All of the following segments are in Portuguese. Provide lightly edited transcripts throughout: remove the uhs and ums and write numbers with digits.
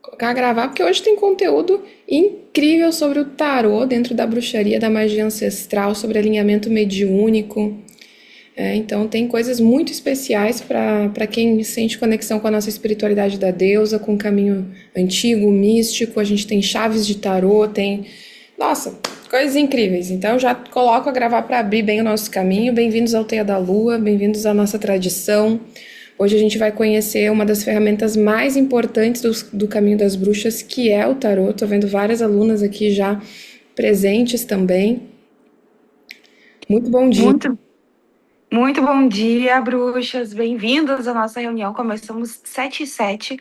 Colocar a gravar, porque hoje tem conteúdo incrível sobre o tarô dentro da bruxaria, da magia ancestral, sobre alinhamento mediúnico. Então tem coisas muito especiais para quem sente conexão com a nossa espiritualidade da deusa, com o caminho antigo, místico. A gente tem chaves de tarô, tem. Nossa, coisas incríveis. Então já coloco a gravar para abrir bem o nosso caminho. Bem-vindos ao Teia da Lua, bem-vindos à nossa tradição. Hoje a gente vai conhecer uma das ferramentas mais importantes do caminho das bruxas, que é o tarô. Estou vendo várias alunas aqui já presentes também. Muito bom dia. Muito, muito bom dia, bruxas. Bem-vindas à nossa reunião. Começamos 7h07,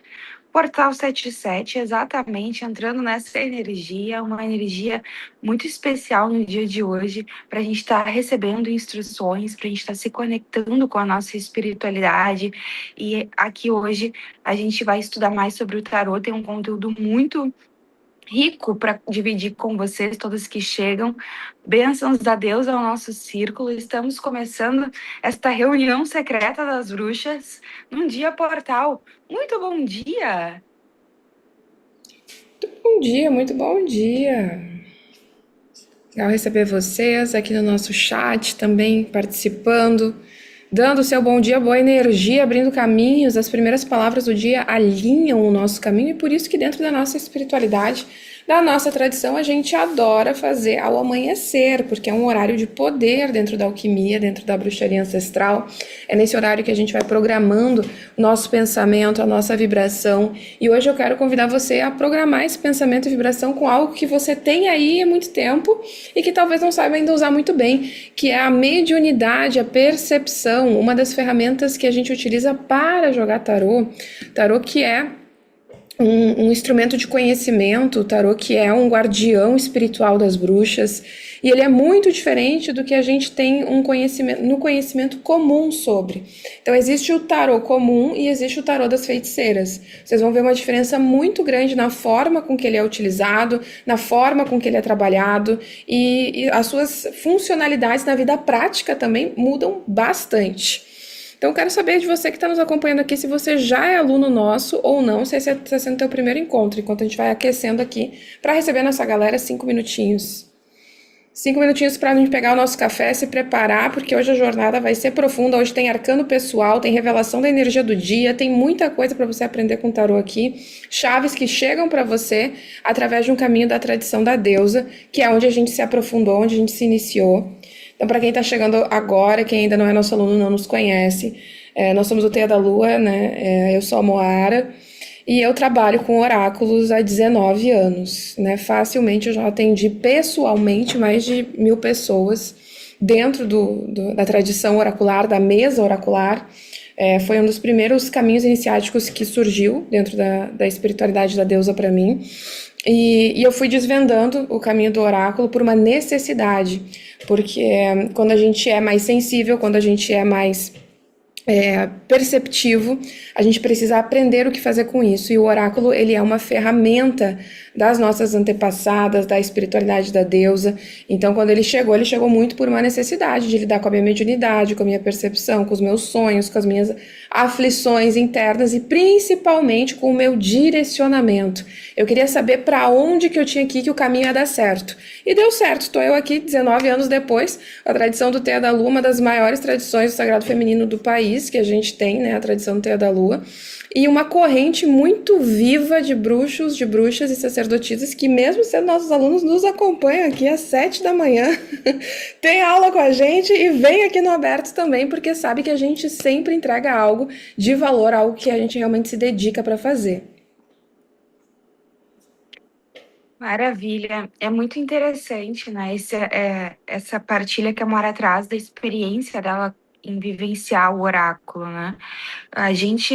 Portal 77, exatamente entrando nessa energia, uma energia muito especial no dia de hoje, para a gente estar recebendo instruções, para a gente estar se conectando com a nossa espiritualidade. E aqui hoje a gente vai estudar mais sobre o tarô, tem um conteúdo muito rico para dividir com vocês, todos que chegam. Bênçãos da Deus ao nosso círculo. Estamos começando esta reunião secreta das bruxas num dia portal. Muito bom dia! Bom dia, muito bom dia. Legal receber vocês aqui no nosso chat também participando, dando o seu bom dia, boa energia, abrindo caminhos. As primeiras palavras do dia alinham o nosso caminho e por isso que dentro da nossa espiritualidade, da nossa tradição, a gente adora fazer ao amanhecer, porque é um horário de poder dentro da alquimia, dentro da bruxaria ancestral. É nesse horário que a gente vai programando o nosso pensamento, a nossa vibração. E hoje eu quero convidar você a programar esse pensamento e vibração com algo que você tem aí há muito tempo e que talvez não saiba ainda usar muito bem, que é a mediunidade, a percepção, uma das ferramentas que a gente utiliza para jogar tarô. Tarô que é um instrumento de conhecimento, o tarô que é um guardião espiritual das bruxas, e ele é muito diferente do que a gente tem um conhecimento, no conhecimento comum sobre. Então existe o tarô comum e existe o tarô das feiticeiras. Vocês vão ver uma diferença muito grande na forma com que ele é utilizado, na forma com que ele é trabalhado, e as suas funcionalidades na vida prática também mudam bastante. Então, eu quero saber de você que está nos acompanhando aqui, se você já é aluno nosso ou não, se esse está sendo o teu primeiro encontro, enquanto a gente vai aquecendo aqui para receber a nossa galera, 5 minutinhos. 5 minutinhos para a gente pegar o nosso café, se preparar, porque hoje a jornada vai ser profunda. Hoje tem arcano pessoal, tem revelação da energia do dia, tem muita coisa para você aprender com o tarô aqui. Chaves que chegam para você através de um caminho da tradição da deusa, que é onde a gente se aprofundou, onde a gente se iniciou. Então, para quem está chegando agora, quem ainda não é nosso aluno, não nos conhece, nós somos o Teia da Lua, né? Eu sou a Moara e eu trabalho com oráculos há 19 anos, né? Facilmente eu já atendi pessoalmente mais de 1.000 pessoas dentro da tradição oracular, da mesa oracular. Foi um dos primeiros caminhos iniciáticos que surgiu dentro da espiritualidade da deusa para mim. E eu fui desvendando o caminho do oráculo por uma necessidade, porque quando a gente é mais sensível, quando a gente é mais perceptivo, a gente precisa aprender o que fazer com isso. E o oráculo, ele é uma ferramenta das nossas antepassadas, da espiritualidade da deusa. Então, quando ele chegou muito por uma necessidade de lidar com a minha mediunidade, com a minha percepção, com os meus sonhos, com as minhas aflições internas e principalmente com o meu direcionamento. Eu queria saber para onde que eu tinha que ir, que o caminho ia dar certo. E deu certo. Estou eu aqui 19 anos depois. A tradição do Teia da Lua, uma das maiores tradições do sagrado feminino do país que a gente tem, né, a tradição do Teia da Lua, e uma corrente muito viva de bruxos, de bruxas e sacerdotisas que, mesmo sendo nossos alunos, nos acompanham aqui às 7 da manhã, tem aula com a gente e vem aqui no aberto também, porque sabe que a gente sempre entrega algo de valor, algo que a gente realmente se dedica para fazer. Maravilha, é muito interessante, né? Essa partilha que a Mora traz da experiência dela em vivenciar o oráculo, né? A gente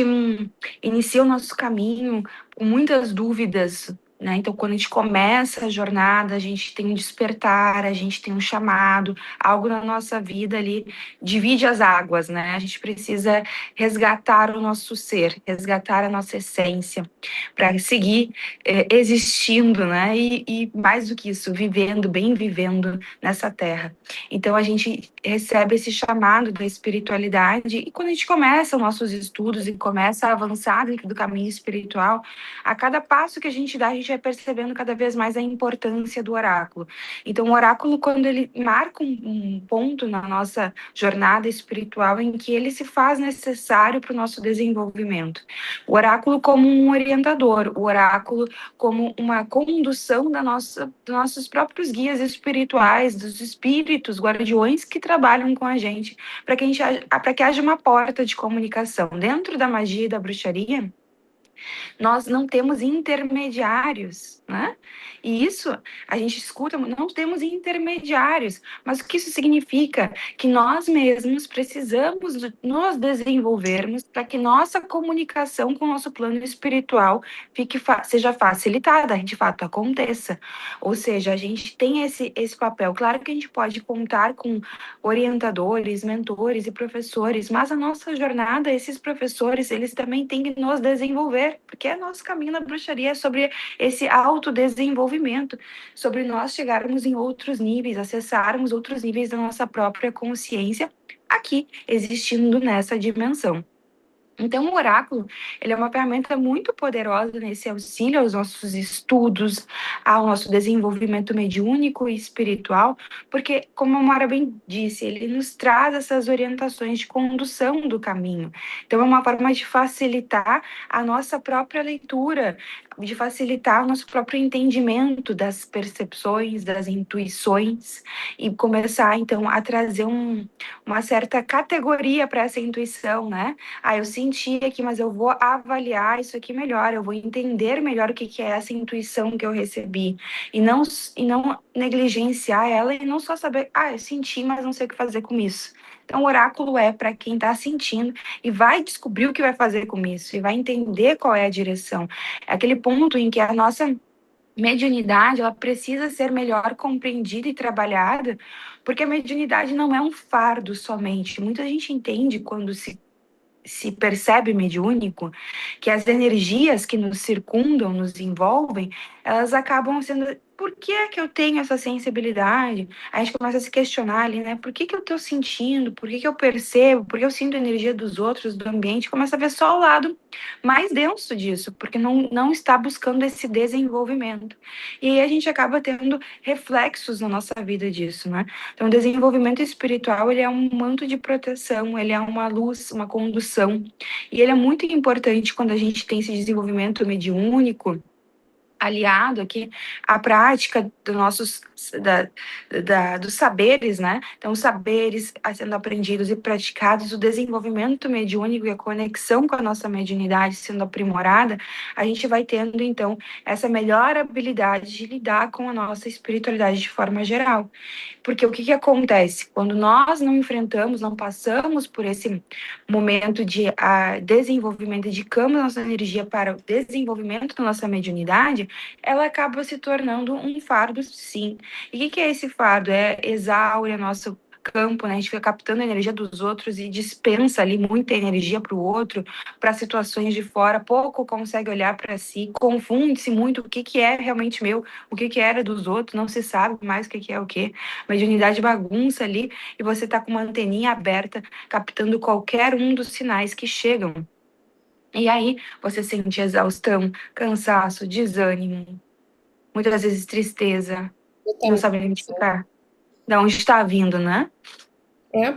inicia o nosso caminho com muitas dúvidas, né? Então, quando a gente começa a jornada, a gente tem um despertar, a gente tem um chamado, algo na nossa vida ali divide as águas, né? A gente precisa resgatar o nosso ser, resgatar a nossa essência, para seguir existindo, né? E mais do que isso, vivendo, bem vivendo nessa terra. Então, a gente recebe esse chamado da espiritualidade, e quando a gente começa os nossos estudos e começa a avançar dentro do caminho espiritual, a cada passo que a gente dá, a gente vai percebendo cada vez mais a importância do oráculo. Então, o oráculo, quando ele marca um ponto na nossa jornada espiritual em que ele se faz necessário para o nosso desenvolvimento. O oráculo como um orientador, o oráculo como uma condução dos nossos próprios guias espirituais, dos espíritos guardiões que trabalham com a gente, para que haja uma porta de comunicação. Dentro da magia e da bruxaria, nós não temos intermediários, né? E isso a gente escuta, não temos intermediários, mas o que isso significa? Que nós mesmos precisamos nos desenvolvermos para que nossa comunicação com o nosso plano espiritual seja facilitada, de fato aconteça. Ou seja, a gente tem esse papel. Claro que a gente pode contar com orientadores, mentores e professores, mas a nossa jornada, esses professores, eles também têm que nos desenvolver, porque nosso caminho na bruxaria é sobre esse autodesenvolvimento, sobre nós chegarmos em outros níveis, acessarmos outros níveis da nossa própria consciência, aqui, existindo nessa dimensão. Então, o oráculo, ele é uma ferramenta muito poderosa nesse auxílio aos nossos estudos, ao nosso desenvolvimento mediúnico e espiritual, porque, como a Mara bem disse, ele nos traz essas orientações de condução do caminho. Então, é uma forma de facilitar a nossa própria leitura, de facilitar o nosso próprio entendimento das percepções, das intuições, e começar, então, a trazer uma certa categoria para essa intuição, né? Eu senti aqui, mas eu vou avaliar isso aqui melhor, eu vou entender melhor o que, que é essa intuição que eu recebi, e não negligenciar ela, e não só saber, eu senti, mas não sei o que fazer com isso. Então, o oráculo é para quem está sentindo e vai descobrir o que vai fazer com isso, e vai entender qual é a direção. É aquele ponto em que a nossa mediunidade, ela precisa ser melhor compreendida e trabalhada, porque a mediunidade não é um fardo somente. Muita gente entende quando se percebe mediúnico, que as energias que nos circundam, nos envolvem, elas acabam sendo. Por que é que eu tenho essa sensibilidade? A gente começa a se questionar ali, né? Por que eu estou sentindo? Por que eu percebo? Por que eu sinto a energia dos outros, do ambiente? Começa a ver só o lado mais denso disso, porque não está buscando esse desenvolvimento. E aí a gente acaba tendo reflexos na nossa vida disso, né? Então, o desenvolvimento espiritual, ele é um manto de proteção, ele é uma luz, uma condução. E ele é muito importante quando a gente tem esse desenvolvimento mediúnico, aliado aqui à prática dos saberes, né? Então, os saberes sendo aprendidos e praticados, o desenvolvimento mediúnico e a conexão com a nossa mediunidade sendo aprimorada, a gente vai tendo, então, essa melhor habilidade de lidar com a nossa espiritualidade de forma geral. Porque o que que acontece? Quando nós não enfrentamos, não passamos por esse momento de desenvolvimento, dedicamos nossa energia para o desenvolvimento da nossa mediunidade, ela acaba se tornando um fardo, sim. E o que que é esse fardo? Exaure nosso campo, né? A gente fica captando a energia dos outros e dispensa ali muita energia para o outro, para situações de fora, pouco consegue olhar para si, confunde-se muito o que que é realmente meu, o que que era dos outros, não se sabe mais o que que é o que. Mediunidade bagunça ali, e você está com uma anteninha aberta, captando qualquer um dos sinais que chegam. E aí você sente exaustão, cansaço, desânimo, muitas vezes tristeza, não sabe identificar de onde está vindo, né?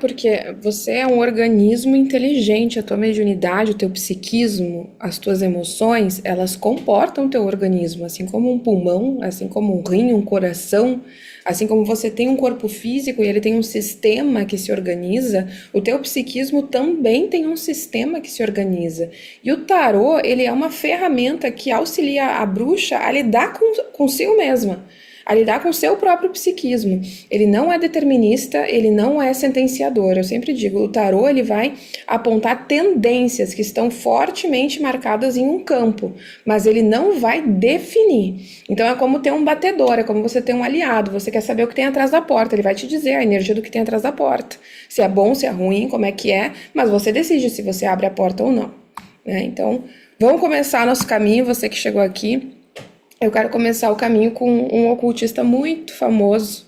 Porque você é um organismo inteligente, a tua mediunidade, o teu psiquismo, as tuas emoções, elas comportam o teu organismo, assim como um pulmão, assim como um rim, um coração, assim como você tem um corpo físico e ele tem um sistema que se organiza, o teu psiquismo também tem um sistema que se organiza. E o tarô, ele é uma ferramenta que auxilia a bruxa a lidar consigo mesma. a lidar com o seu próprio psiquismo. Ele não é determinista, ele não é sentenciador. Eu sempre digo, o tarô ele vai apontar tendências que estão fortemente marcadas em um campo, mas ele não vai definir. Então é como ter um batedor, é como você ter um aliado, você quer saber o que tem atrás da porta, ele vai te dizer a energia do que tem atrás da porta. Se é bom, se é ruim, como é que é, mas você decide se você abre a porta ou não. Então, vamos começar nosso caminho, você que chegou aqui. Eu quero começar o caminho com um ocultista muito famoso.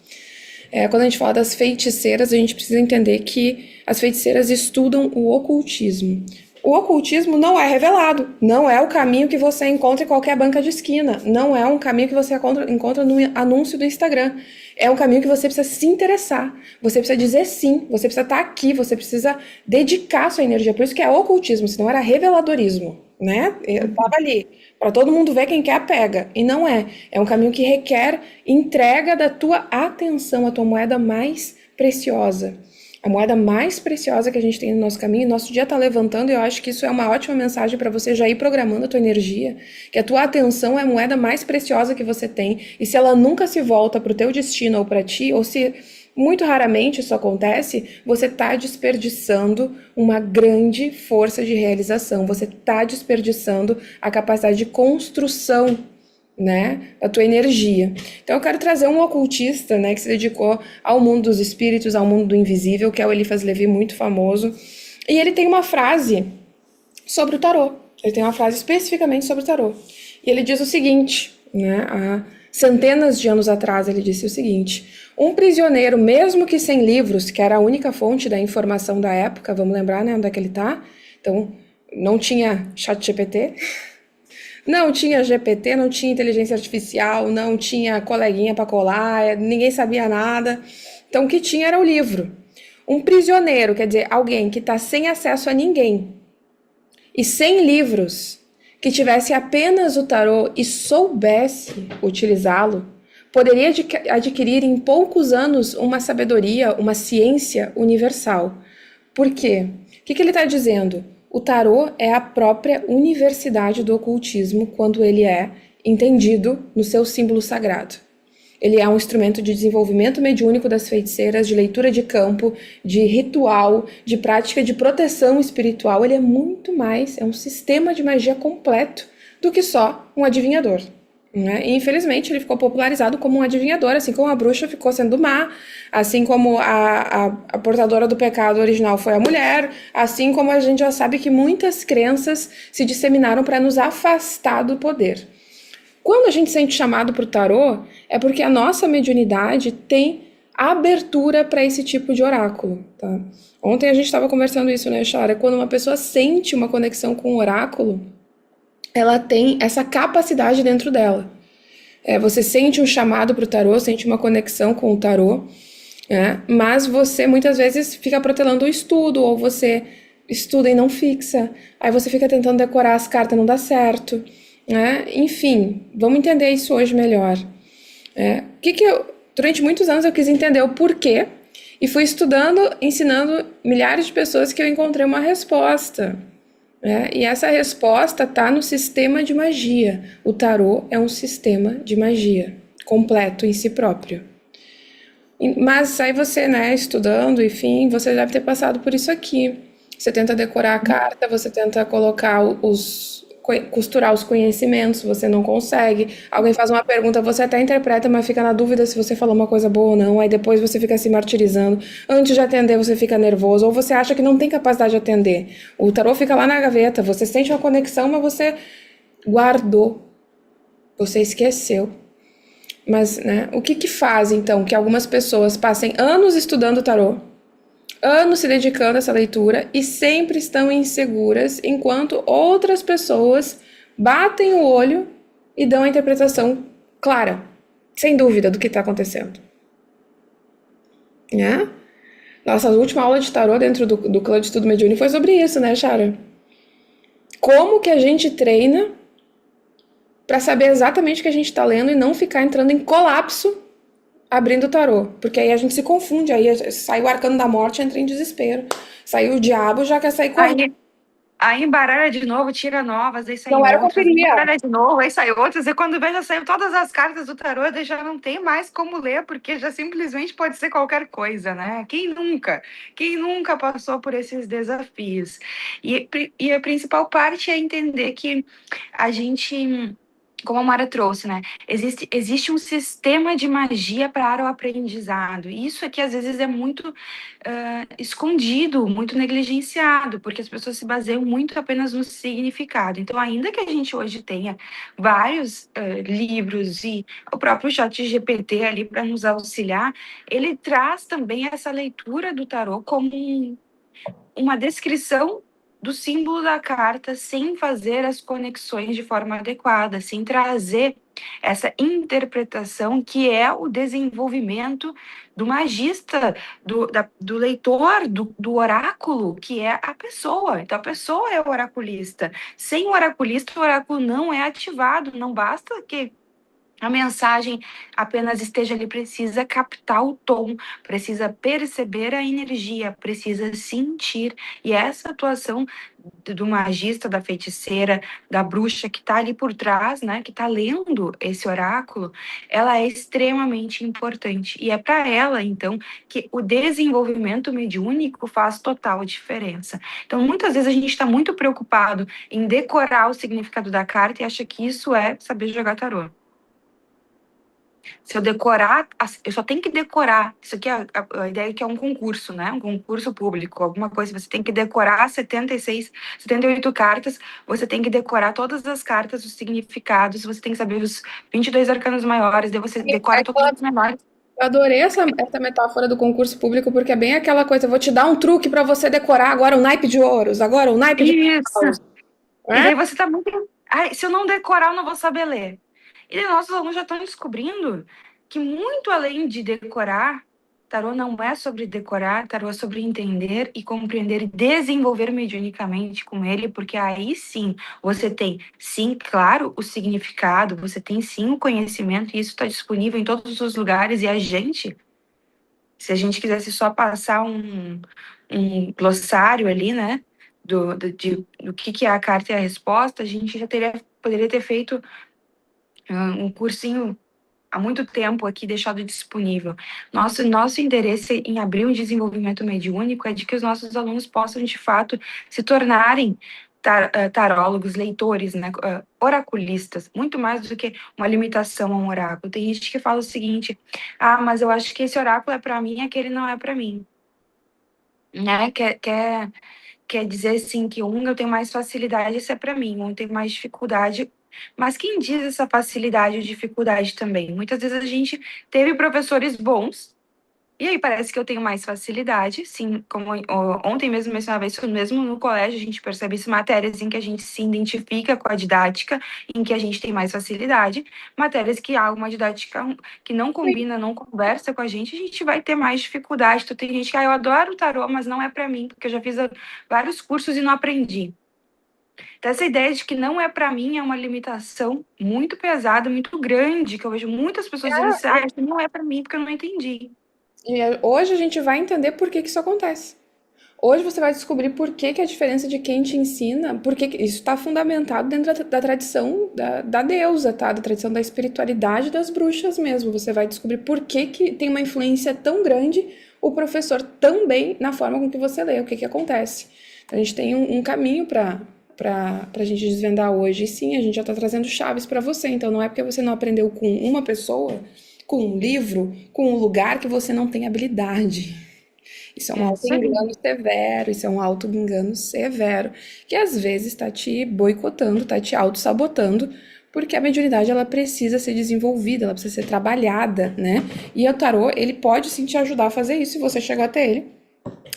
Quando a gente fala das feiticeiras, a gente precisa entender que as feiticeiras estudam o ocultismo. O ocultismo não é revelado, não é o caminho que você encontra em qualquer banca de esquina, não é um caminho que você encontra no anúncio do Instagram. É um caminho que você precisa se interessar, você precisa dizer sim, você precisa estar aqui, você precisa dedicar sua energia. Por isso que é ocultismo, senão era reveladorismo, né? Eu tava ali, para todo mundo ver quem quer pega, e não é. É um caminho que requer entrega da tua atenção, a tua moeda mais preciosa. A moeda mais preciosa que a gente tem no nosso caminho, nosso dia está levantando, e eu acho que isso é uma ótima mensagem para você já ir programando a tua energia, que a tua atenção é a moeda mais preciosa que você tem, e se ela nunca se volta para o teu destino ou para ti, ou se muito raramente isso acontece, você está desperdiçando uma grande força de realização, você está desperdiçando a capacidade de construção, né, da tua energia. Então eu quero trazer um ocultista, né, que se dedicou ao mundo dos espíritos, ao mundo do invisível, que é o Eliphas Levi, muito famoso. E ele tem uma frase sobre o tarô. Ele tem uma frase especificamente sobre o tarô. E ele diz o seguinte, né, há centenas de anos atrás ele disse o seguinte: um prisioneiro, mesmo que sem livros, que era a única fonte da informação da época, vamos lembrar, né, onde é que ele tá? Então, não tinha ChatGPT, não tinha GPT, não tinha inteligência artificial, não tinha coleguinha para colar, ninguém sabia nada. Então o que tinha era o livro. Um prisioneiro, quer dizer, alguém que está sem acesso a ninguém e sem livros, que tivesse apenas o tarô e soubesse utilizá-lo, poderia adquirir em poucos anos uma sabedoria, uma ciência universal. Por quê? O que ele está dizendo? O tarô é a própria universidade do ocultismo quando ele é entendido no seu símbolo sagrado. Ele é um instrumento de desenvolvimento mediúnico das feiticeiras, de leitura de campo, de ritual, de prática de proteção espiritual. Ele é muito mais, é um sistema de magia completo do que só um adivinhador. Né? E infelizmente ele ficou popularizado como um adivinhador, assim como a bruxa ficou sendo má, assim como a portadora do pecado original foi a mulher, assim como a gente já sabe que muitas crenças se disseminaram para nos afastar do poder. Quando a gente sente chamado para o tarô, é porque a nossa mediunidade tem abertura para esse tipo de oráculo. Tá? Ontem a gente estava conversando isso, né, Chara? Quando uma pessoa sente uma conexão com o oráculo, ela tem essa capacidade dentro dela. Você sente um chamado para o tarô, sente uma conexão com o tarô, mas você muitas vezes fica protelando o estudo, ou você estuda e não fixa, aí você fica tentando decorar as cartas, não dá certo. Enfim, vamos entender isso hoje melhor. Durante muitos anos eu quis entender o porquê, e fui estudando, ensinando milhares de pessoas que eu encontrei uma resposta. E essa resposta está no sistema de magia. O tarô é um sistema de magia completo em si próprio. Mas aí você, né, estudando, enfim, você deve ter passado por isso aqui. Você tenta decorar a carta, você tenta colocar costurar os conhecimentos, você não consegue. Alguém faz uma pergunta, você até interpreta, mas fica na dúvida se você falou uma coisa boa ou não. Aí depois você fica se martirizando. Antes de atender, você fica nervoso, ou você acha que não tem capacidade de atender. O tarô fica lá na gaveta, você sente uma conexão, mas você guardou. Você esqueceu. Mas, né, o que faz, então, que algumas pessoas passem anos estudando o tarô, anos se dedicando a essa leitura e sempre estão inseguras, enquanto outras pessoas batem o olho e dão a interpretação clara, sem dúvida, do que está acontecendo. Nossa última aula de tarô dentro do clã de estudo mediúnico foi sobre isso, né, Chara? Como que a gente treina para saber exatamente o que a gente está lendo e não ficar entrando em colapso abrindo o tarô, porque aí a gente se confunde, aí sai o arcano da morte, entra em desespero, sai o diabo, já quer sair correndo. Aí embaralha de novo, tira novas, aí Não saem era o que eu outras, queria. embaralha de novo, aí sai outras, e quando vê já saiu todas as cartas do tarô, daí já não tem mais como ler, porque já simplesmente pode ser qualquer coisa, né? Quem nunca passou por esses desafios? E a principal parte é entender que a gente, como a Mara trouxe, né? Existe um sistema de magia para o aprendizado. Isso aqui às vezes é muito escondido, muito negligenciado, porque as pessoas se baseiam muito apenas no significado. Então, ainda que a gente hoje tenha vários livros e o próprio chat GPT ali para nos auxiliar, ele traz também essa leitura do tarô como uma descrição do símbolo da carta sem fazer as conexões de forma adequada, sem trazer essa interpretação que é o desenvolvimento do magista, do leitor, do oráculo, que é a pessoa. Então, a pessoa é o oraculista. Sem o oraculista, o oráculo não é ativado. Não basta que a mensagem apenas esteja ali, precisa captar o tom, precisa perceber a energia, precisa sentir. E essa atuação do magista, da feiticeira, da bruxa que está ali por trás, né, que está lendo esse oráculo, ela é extremamente importante. E é para ela, então, que o desenvolvimento mediúnico faz total diferença. Então, muitas vezes a gente está muito preocupado em decorar o significado da carta e acha que isso é saber jogar tarô. Se eu decorar, eu só tenho que decorar. Isso aqui é a ideia que é um concurso, né? Um concurso público, alguma coisa. Você tem que decorar 76, 78 cartas. Você tem que decorar todas as cartas, os significados. Você tem que saber os 22 arcanos maiores. Daí você decora todos os menores. Eu adorei essa metáfora do concurso público, porque é bem aquela coisa, eu vou te dar um truque para você decorar agora o naipe de ouros, agora o naipe de Isso. paus. E Né? daí você tá muito. Ai, se eu não decorar, eu não vou saber ler. E daí nossos alunos já estão descobrindo que, muito além de decorar, tarô não é sobre decorar, tarô é sobre entender e compreender e desenvolver mediunicamente com ele, porque aí sim você tem, sim, claro, o significado, você tem sim o conhecimento, e isso está disponível em todos os lugares, e a gente, se a gente quisesse só passar um glossário ali, né, do que é a carta e a resposta, a gente já poderia ter feito um cursinho há muito tempo aqui deixado disponível. Nosso interesse em abrir um desenvolvimento mediúnico é de que os nossos alunos possam, de fato, se tornarem tarólogos, leitores, né, oraculistas, muito mais do que uma limitação a um oráculo. Tem gente que fala o seguinte: ah, mas eu acho que esse oráculo é para mim, aquele não é para mim. Né? Quer dizer, assim, que um eu tenho mais facilidade, isso é para mim, um tem mais dificuldade. Mas quem diz essa facilidade ou dificuldade também? Muitas vezes a gente teve professores bons, e aí parece que eu tenho mais facilidade, sim, como ontem mesmo mencionava isso, mesmo no colégio a gente percebe isso, matérias em que a gente se identifica com a didática, em que a gente tem mais facilidade, matérias que há uma didática que não combina, não conversa com a gente vai ter mais dificuldade. Então tem gente que, eu adoro o tarô, mas não é para mim, porque eu já fiz vários cursos e não aprendi. Então, essa ideia de que não é para mim é uma limitação muito pesada, muito grande, que eu vejo muitas pessoas dizendo assim, isso não é para mim porque eu não entendi. E hoje a gente vai entender por que que isso acontece. Hoje você vai descobrir por que que a diferença de quem te ensina, porque isso está fundamentado dentro da tradição da deusa, tá? Da tradição da espiritualidade das bruxas mesmo. Você vai descobrir por que que tem uma influência tão grande o professor também na forma com que você lê, o que que acontece. Então, a gente tem um caminho para a gente desvendar hoje. E sim, a gente já está trazendo chaves para você. Então, não é porque você não aprendeu com uma pessoa, com um livro, com um lugar que você não tem habilidade. Isso é um É isso aí. auto-engano severo, isso é um auto-engano severo, que às vezes está te boicotando, está te auto-sabotando, porque a mediunidade ela precisa ser desenvolvida, ela precisa ser trabalhada, né? E o tarô, ele pode sim te ajudar a fazer isso, se você chegar até ele,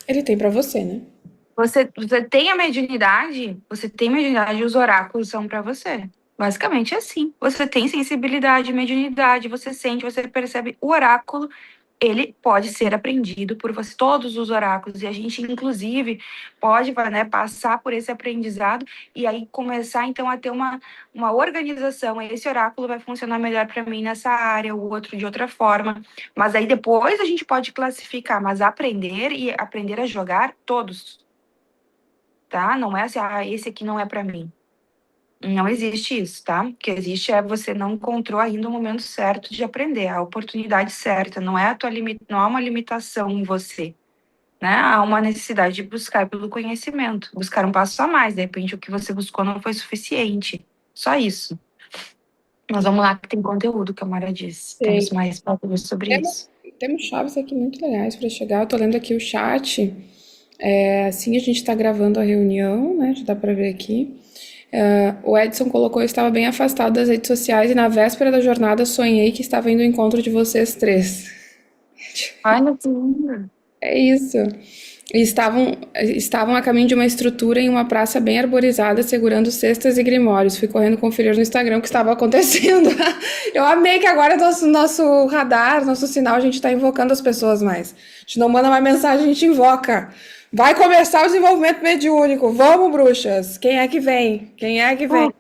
ele tem para você, né? Você tem a mediunidade, e os oráculos são para você. Basicamente é assim. Você tem sensibilidade, mediunidade, você sente, você percebe o oráculo, ele pode ser aprendido por você, todos os oráculos, e a gente, inclusive, pode, né, passar por esse aprendizado e aí começar, então, a ter uma organização. Esse oráculo vai funcionar melhor para mim nessa área, o outro de outra forma. Mas aí depois a gente pode classificar, mas aprender e aprender a jogar todos. tá? Não é assim, esse aqui não é para mim. Não existe isso, tá? O que existe é você não encontrou ainda o momento certo de aprender, a oportunidade certa, não é não há uma limitação em você, né? Há uma necessidade de buscar pelo conhecimento, buscar um passo a mais, de repente o que você buscou não foi suficiente, só isso. Mas vamos lá que tem conteúdo, que a Mara disse, temos Tem. mais papo sobre Temos, isso. temos chaves aqui muito legais para chegar. Eu tô lendo aqui o chat. Assim a gente está gravando a reunião, né? Já dá para ver aqui. O Edson colocou: eu estava bem afastado das redes sociais e na véspera da jornada sonhei que estava indo ao encontro de vocês três. Olha que lindo. É isso. E estavam a caminho de uma estrutura em uma praça bem arborizada, segurando cestas e grimórios. Fui correndo conferir no Instagram o que estava acontecendo. Eu amei que agora nosso radar, nosso sinal, a gente está invocando as pessoas mais. A gente não manda mais mensagem, a gente invoca. Vai começar o desenvolvimento mediúnico. Vamos, bruxas. Quem é que vem? Quem é que vem?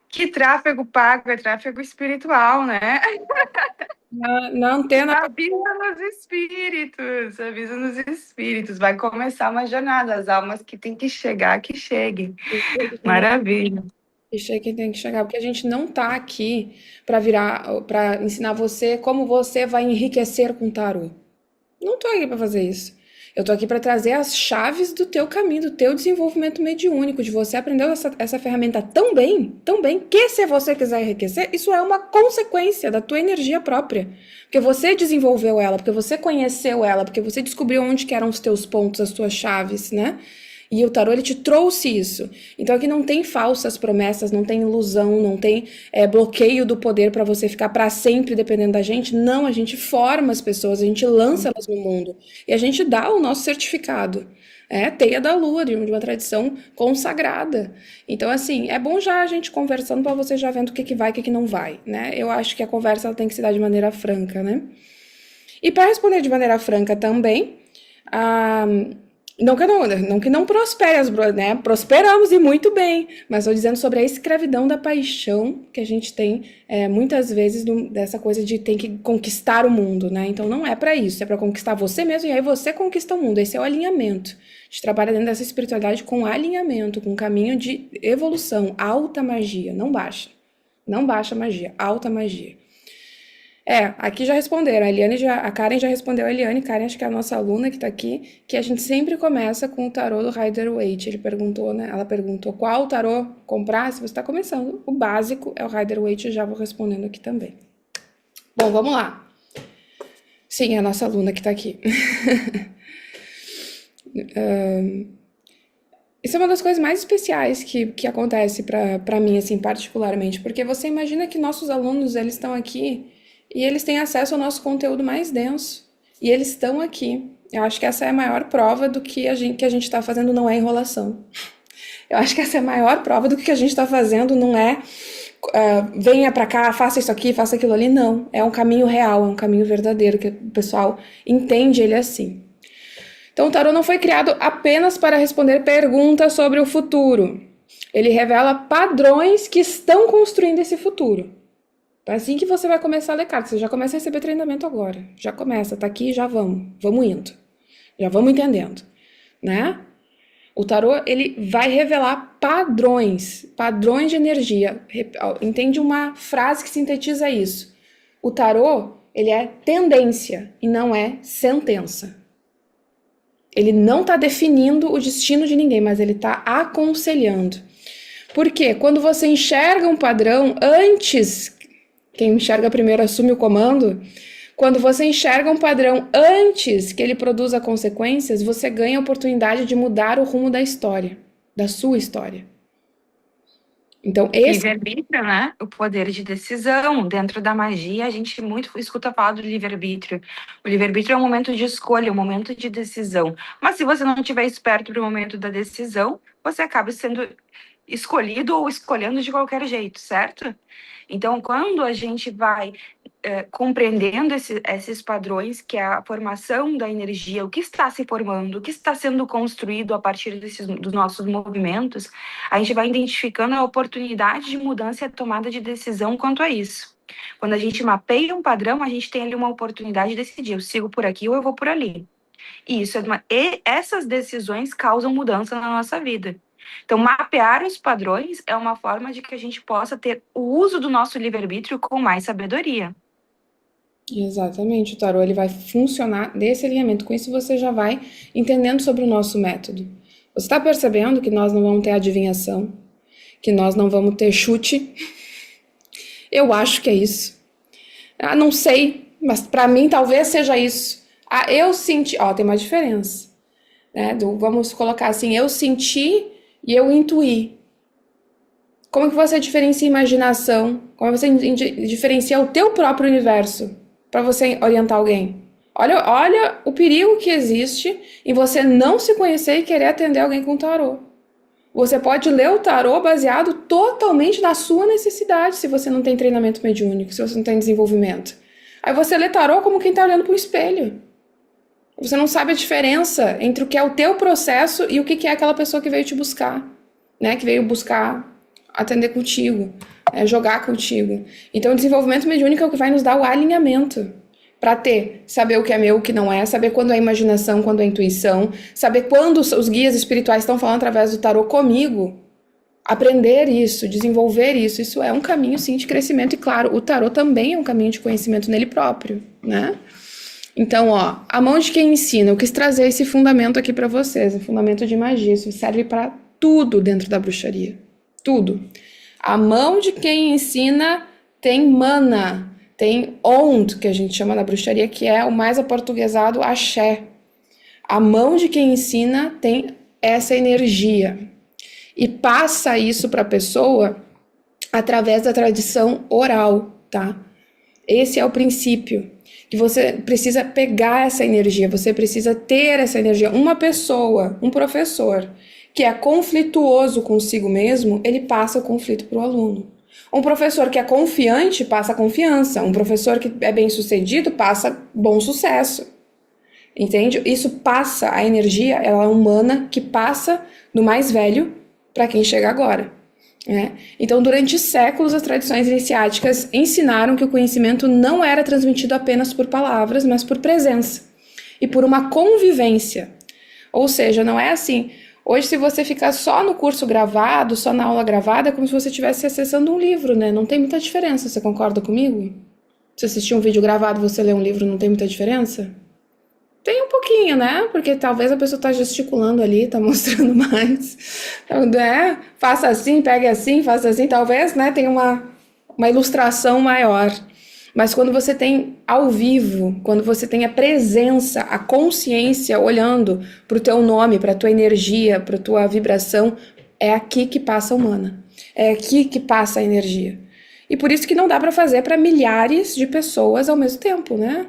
Que tráfego pago, é tráfego espiritual, né? Na antena. Avisa nos espíritos, vai começar uma jornada, as almas que tem que chegar, que cheguem. Maravilha. Deixa quem tem que chegar, porque a gente não tá aqui para ensinar você como você vai enriquecer com o tarô. Não tô aqui para fazer isso. Eu tô aqui para trazer as chaves do teu caminho, do teu desenvolvimento mediúnico, de você aprender essa ferramenta tão bem, que se você quiser enriquecer, isso é uma consequência da tua energia própria. Porque você desenvolveu ela, porque você conheceu ela, porque você descobriu onde que eram os teus pontos, as tuas chaves, né? E o tarô, ele te trouxe isso. Então aqui não tem falsas promessas, não tem ilusão, não tem bloqueio do poder para você ficar para sempre dependendo da gente. Não, a gente forma as pessoas, a gente lança elas no mundo. E a gente dá o nosso certificado. É teia da lua, de uma tradição consagrada. Então, assim, é bom já a gente conversando para você já vendo o que, que vai e o que, que não vai, né? Eu acho que a conversa ela tem que se dar de maneira franca, né? E para responder de maneira franca também, a não que não prospere, né? Prosperamos e muito bem, mas estou dizendo sobre a escravidão da paixão que a gente tem muitas vezes dessa coisa de ter que conquistar o mundo, né? Então não é para isso, é para conquistar você mesmo e aí você conquista o mundo. Esse é o alinhamento. A gente trabalha dentro dessa espiritualidade com alinhamento, com caminho de evolução, alta magia, não baixa. Não baixa magia, alta magia. Aqui já responderam. A Karen já respondeu a Eliane. Karen, acho que é a nossa aluna que tá aqui, que a gente sempre começa com o tarô do Rider-Waite. Ele perguntou, né? Ela perguntou qual tarô comprar se você está começando. O básico é o Rider-Waite, eu já vou respondendo aqui também. Bom, vamos lá. Sim, é a nossa aluna que tá aqui. Isso é uma das coisas mais especiais que acontece para mim, assim, particularmente, porque você imagina que nossos alunos, eles estão aqui e eles têm acesso ao nosso conteúdo mais denso. E eles estão aqui. Eu acho que essa é a maior prova do que a gente está fazendo não é enrolação. Eu acho que essa é a maior prova do que a gente está fazendo não é venha para cá, faça isso aqui, faça aquilo ali. Não, é um caminho real, é um caminho verdadeiro, que o pessoal entende ele assim. Então o tarô não foi criado apenas para responder perguntas sobre o futuro. Ele revela padrões que estão construindo esse futuro. Assim que você vai começar a ler cartas, você já começa a receber treinamento agora. Já começa, tá aqui, já vamos indo. Já vamos entendendo, né? O tarô, ele vai revelar padrões de energia. Entende uma frase que sintetiza isso. O tarô, ele é tendência e não é sentença. Ele não está definindo o destino de ninguém, mas ele está aconselhando. Por quê? Quando você enxerga um padrão antes, quem enxerga primeiro assume o comando. Quando você enxerga um padrão antes que ele produza consequências, você ganha a oportunidade de mudar o rumo da história, da sua história. Então, Livre-arbítrio, né? O poder de decisão. Dentro da magia, a gente muito escuta falar do livre-arbítrio. O livre-arbítrio é um momento de escolha, um momento de decisão. Mas se você não estiver esperto para o momento da decisão, você acaba sendo escolhido ou escolhendo de qualquer jeito, certo? Então, quando a gente vai compreendendo esses padrões, que é a formação da energia, o que está se formando, o que está sendo construído a partir dos nossos movimentos, a gente vai identificando a oportunidade de mudança e a tomada de decisão quanto a isso. Quando a gente mapeia um padrão, a gente tem ali uma oportunidade de decidir, eu sigo por aqui ou eu vou por ali. E essas decisões causam mudança na nossa vida. Então, mapear os padrões é uma forma de que a gente possa ter o uso do nosso livre-arbítrio com mais sabedoria. Exatamente, o tarô ele vai funcionar desse alinhamento. Com isso você já vai entendendo sobre o nosso método. Você está percebendo que nós não vamos ter adivinhação, que nós não vamos ter chute? Eu acho que é isso. Ah, não sei, mas para mim talvez seja isso. Ah, eu senti, ó, tem uma diferença, né? Vamos colocar assim, eu senti e eu intuí. Como que você diferencia imaginação? Como você diferencia o teu próprio universo para você orientar alguém? Olha o perigo que existe em você não se conhecer e querer atender alguém com tarô. Você pode ler o tarô baseado totalmente na sua necessidade, se você não tem treinamento mediúnico, se você não tem desenvolvimento. Aí você lê tarô como quem está olhando para o espelho. Você não sabe a diferença entre o que é o teu processo e o que é aquela pessoa que veio te buscar, né? Que veio buscar atender contigo, jogar contigo. Então, o desenvolvimento mediúnico é o que vai nos dar o alinhamento para saber o que é meu, o que não é, saber quando é imaginação, quando é intuição, saber quando os guias espirituais estão falando através do tarô comigo, aprender isso, desenvolver isso. Isso é um caminho, sim, de crescimento. E, claro, o tarô também é um caminho de conhecimento nele próprio, né? Então, ó, a mão de quem ensina. Eu quis trazer esse fundamento aqui para vocês, um fundamento de magia. Isso serve para tudo dentro da bruxaria. Tudo. A mão de quem ensina tem mana, tem ond, que a gente chama na bruxaria, que é o mais aportuguesado axé. A mão de quem ensina tem essa energia. E passa isso para a pessoa através da tradição oral, tá? Esse é o princípio. Que você precisa pegar essa energia, você precisa ter essa energia. Uma pessoa, um professor, que é conflituoso consigo mesmo, ele passa o conflito para o aluno. Um professor que é confiante passa confiança. Um professor que é bem sucedido passa bom sucesso. Entende? Isso passa, a energia, ela é humana, que passa do mais velho para quem chega agora. Então, durante séculos, as tradições iniciáticas ensinaram que o conhecimento não era transmitido apenas por palavras, mas por presença e por uma convivência. Ou seja, não é assim. Hoje, se você ficar só no curso gravado, só na aula gravada, é como se você estivesse acessando um livro, né? Não tem muita diferença, você concorda comigo? Se assistir um vídeo gravado, você lê um livro, não tem muita diferença? Tem um pouquinho, né? Porque talvez a pessoa tá gesticulando ali, tá mostrando mais. Então, faça assim, pegue assim, faça assim. Talvez, né, tenha uma ilustração maior. Mas quando você tem ao vivo, quando você tem a presença, a consciência olhando pro teu nome, pra tua energia, pra tua vibração, é aqui que passa a humana. É aqui que passa a energia. E por isso que não dá pra fazer para milhares de pessoas ao mesmo tempo, né?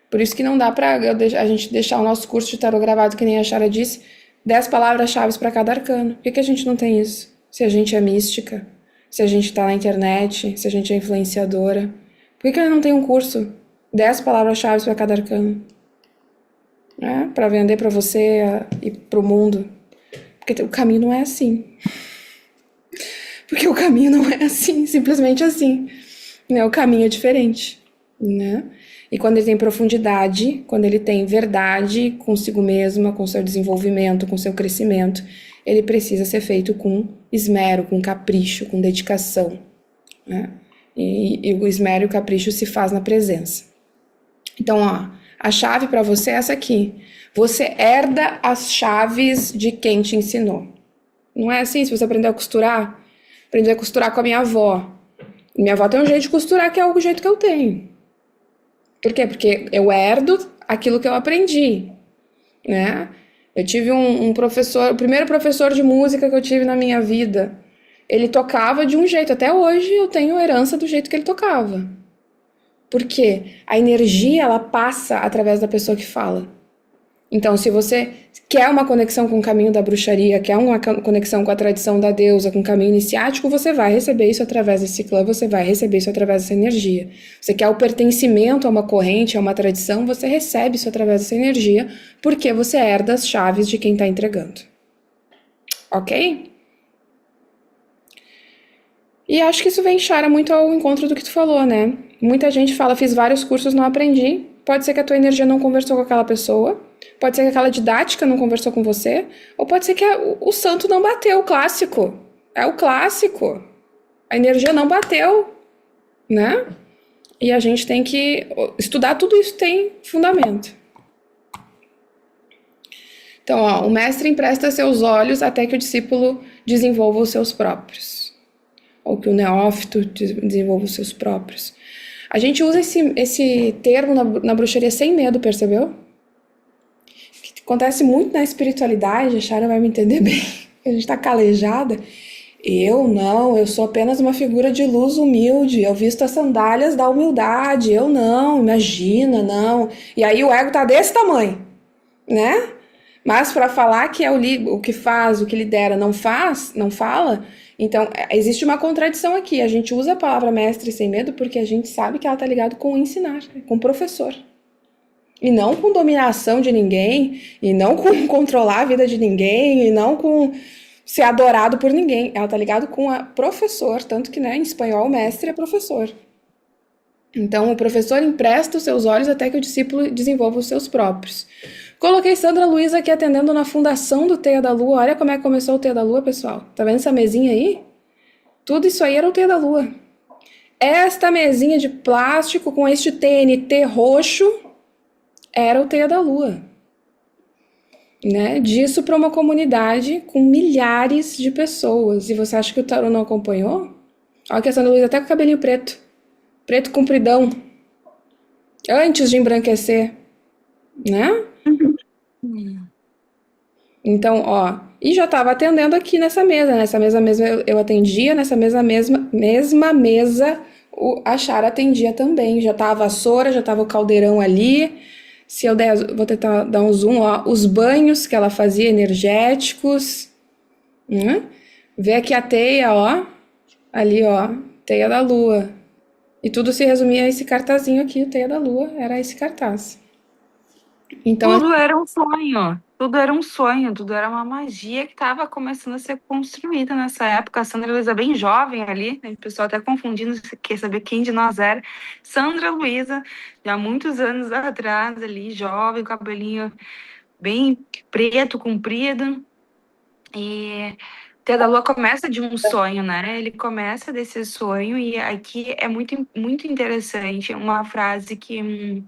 Por isso que não dá pra a gente deixar o nosso curso de tarô gravado, que nem a Chara disse, 10 palavras-chave para cada arcano. Por que a gente não tem isso? Se a gente é mística, se a gente tá na internet, se a gente é influenciadora. Por que não tem um curso? 10 palavras-chave para cada arcano. Para vender para você e pro mundo. Porque o caminho não é assim. Porque o caminho não é assim, simplesmente assim. Né? O caminho é diferente, né? E quando ele tem profundidade, quando ele tem verdade consigo mesma, com seu desenvolvimento, com seu crescimento, ele precisa ser feito com esmero, com capricho, com dedicação, né? E o esmero e o capricho se faz na presença. Então, ó, a chave para você é essa aqui. Você herda as chaves de quem te ensinou. Não é assim? Se você aprendeu a costurar com a minha avó. Minha avó tem um jeito de costurar que é o jeito que eu tenho. Por quê? Porque eu herdo aquilo que eu aprendi, né? Eu tive um professor, o primeiro professor de música que eu tive na minha vida, ele tocava de um jeito, até hoje eu tenho herança do jeito que ele tocava. Por quê? A energia, ela passa através da pessoa que fala. Então, se você quer uma conexão com o caminho da bruxaria, quer uma conexão com a tradição da deusa, com o caminho iniciático, você vai receber isso através desse clã, você vai receber isso através dessa energia. Você quer o pertencimento a uma corrente, a uma tradição, você recebe isso através dessa energia, porque você herda as chaves de quem está entregando. Ok? E acho que isso vem, Chara, muito ao encontro do que tu falou, né? Muita gente fala, fiz vários cursos, não aprendi. pode ser que a tua energia não conversou com aquela pessoa, pode ser que aquela didática não conversou com você, ou pode ser que o santo não bateu, o clássico. É o clássico. A energia não bateu, né? E a gente tem que estudar tudo isso, tem fundamento. Então, ó, o mestre empresta seus olhos até que o discípulo desenvolva os seus próprios. Ou que o neófito desenvolva os seus próprios. A gente usa esse termo na bruxaria sem medo, percebeu? Que acontece muito na espiritualidade, a Shara vai me entender bem. A gente tá calejada. Eu sou apenas uma figura de luz humilde, eu visto as sandálias da humildade, eu não, imagina, não. E aí o ego tá desse tamanho, né? Mas para falar que é o que faz, o que lidera, não faz, não fala, então existe uma contradição aqui. A gente usa a palavra mestre sem medo porque a gente sabe que ela tá ligada com ensinar, com o professor. E não com dominação de ninguém, e não com controlar a vida de ninguém, e não com ser adorado por ninguém. Ela tá ligada com a professor, tanto que, né, em espanhol, mestre é professor. Então, o professor empresta os seus olhos até que o discípulo desenvolva os seus próprios. Coloquei Sandra Luiza aqui atendendo na fundação do Teia da Lua. Olha como é que começou o Teia da Lua, pessoal. Tá vendo essa mesinha aí? Tudo isso aí era o Teia da Lua. Esta mesinha de plástico com este TNT roxo era o Teia da Lua. Né? Disso para uma comunidade com milhares de pessoas. E você acha que o tarô não acompanhou? Olha que a Sandra Luiza até com o cabelinho preto. Preto compridão. Antes de embranquecer. Né? Então, ó, e já estava atendendo aqui nessa mesa. Nessa mesa mesma eu atendia, nessa mesma mesa a Chara atendia também. Já estava a vassoura, já estava o caldeirão ali. Se eu der, vou tentar dar um zoom, ó, os banhos que ela fazia energéticos. Vê aqui a teia, ó. Ali, ó, teia da lua. E tudo se resumia a esse cartazinho aqui, o teia da lua, era esse cartaz. Então, Tudo era um sonho, tudo era um sonho, tudo era uma magia que estava começando a ser construída nessa época. A Sandra Luiza bem jovem ali, né? O pessoal até confundindo, quer saber quem de nós era. Sandra Luiza, já muitos anos atrás ali, jovem, cabelinho bem preto, comprido. E Tia da Lua começa de um sonho, né? Ele começa desse sonho e aqui é muito, muito interessante uma frase que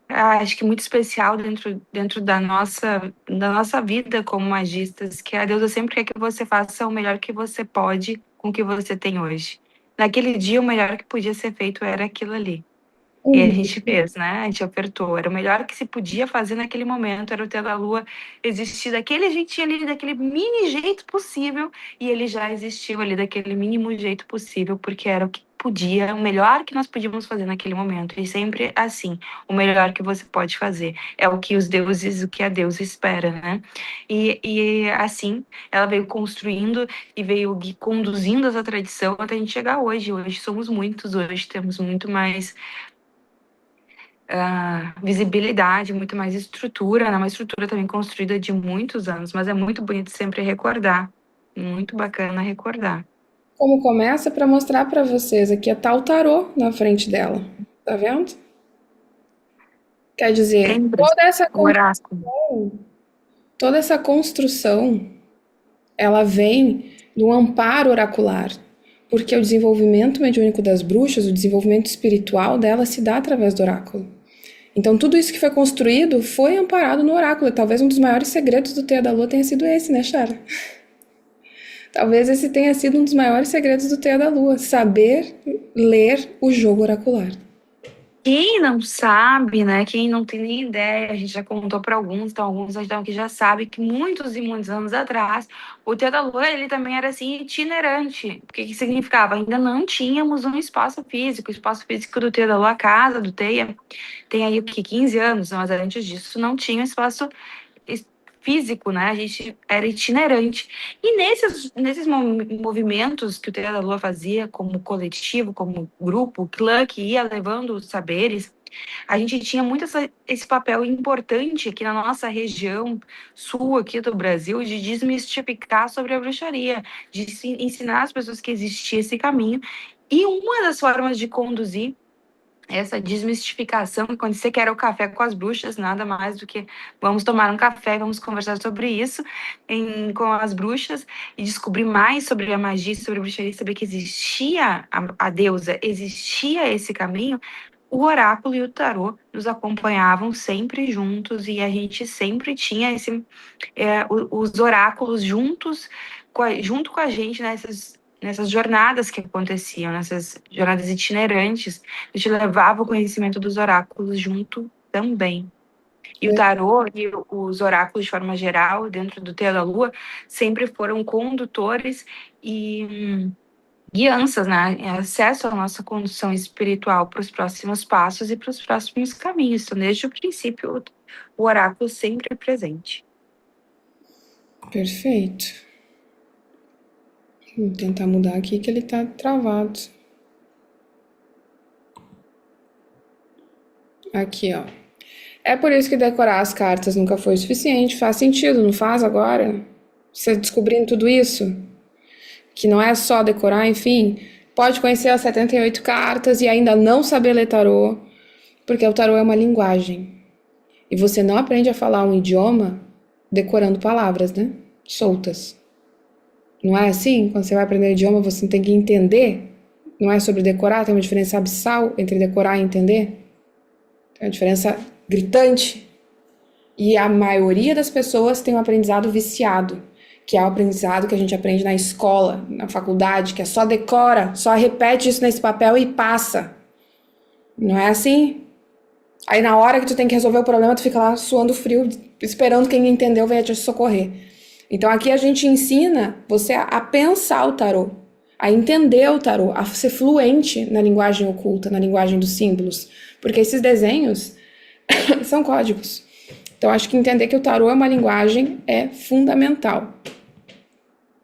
acho que muito especial dentro da nossa vida como magistas, que a deusa sempre quer que você faça o melhor que você pode com o que você tem hoje. Naquele dia, o melhor que podia ser feito era aquilo ali. E a gente fez, né? A gente apertou. Era o melhor que se podia fazer naquele momento. Era o Tia da Lua existir daquele jeitinho ali, daquele mini jeito possível. E ele já existiu ali daquele mínimo jeito possível, porque era o que podia, o melhor que nós podíamos fazer naquele momento. E sempre assim, o melhor que você pode fazer. É o que os deuses, o que a deusa espera, né? E assim, ela veio construindo e veio conduzindo essa tradição até a gente chegar hoje. Hoje somos muitos, hoje temos muito mais visibilidade, muito mais estrutura, né? Uma estrutura também construída de muitos anos, mas é muito bonito sempre recordar, muito bacana recordar. como começa para mostrar para vocês aqui tá o tarô na frente dela, tá vendo? Quer dizer, Sempre o oráculo. toda essa construção, ela vem do amparo oracular, porque o desenvolvimento mediúnico das bruxas, o desenvolvimento espiritual dela se dá através do oráculo. Então, tudo isso que foi construído foi amparado no oráculo. E talvez um dos maiores segredos do Teia da Lua tenha sido esse, né, Chara? Talvez esse tenha sido um dos maiores segredos do Teia da Lua, saber ler o jogo oracular. Quem não sabe, né? Quem não tem nem ideia, a gente já contou para alguns, então alguns então, que já sabe que muitos e muitos anos atrás, o Tia da Lua, ele também era assim itinerante. O que que significava? Ainda não tínhamos um espaço físico. O espaço físico do Tia da Lua, a casa do Teia, tem aí o que 15 anos, mas antes disso não tinha um espaço físico, né? A gente era itinerante. E nesses movimentos que o Teia da Lua fazia, como coletivo, como grupo, clã, que ia levando os saberes, a gente tinha muito esse papel importante aqui na nossa região sul aqui do Brasil de desmistificar sobre a bruxaria, de ensinar as pessoas que existia esse caminho. E uma das formas de conduzir essa desmistificação que acontecia, que era o café com as bruxas, nada mais do que vamos tomar um café, vamos conversar sobre isso com as bruxas e descobrir mais sobre a magia, sobre a bruxaria, saber que existia a deusa, existia esse caminho. O oráculo e o tarô nos acompanhavam sempre juntos e a gente sempre tinha os oráculos junto com a gente nessas jornadas que aconteciam, nessas jornadas itinerantes. A gente levava o conhecimento dos oráculos junto também. E o tarô e os oráculos, de forma geral, dentro do Teia da Lua, sempre foram condutores e guianças, né? Acesso à nossa condução espiritual para os próximos passos e para os próximos caminhos. Então, desde o princípio, o oráculo sempre é presente. Perfeito. Vou tentar mudar aqui que ele tá travado. Aqui, ó. É por isso que decorar as cartas nunca foi o suficiente. Faz sentido, não faz agora? Você descobrindo tudo isso? Que não é só decorar, enfim. Pode conhecer as 78 cartas e ainda não saber ler tarô, porque o tarô é uma linguagem. E você não aprende a falar um idioma decorando palavras, né? Soltas. Não é assim? Quando você vai aprender idioma, você tem que entender. Não é sobre decorar, tem uma diferença abissal entre decorar e entender. Tem uma diferença gritante. E a maioria das pessoas tem um aprendizado viciado, que é o aprendizado que a gente aprende na escola, na faculdade, que é só decora, só repete isso nesse papel e passa. Não é assim? Aí na hora que tu tem que resolver o problema, tu fica lá suando frio, esperando quem entendeu venha te socorrer. Então aqui a gente ensina você a pensar o tarô, a entender o tarô, a ser fluente na linguagem oculta, na linguagem dos símbolos. Porque esses desenhos são códigos. Então acho que entender que o tarô é uma linguagem é fundamental.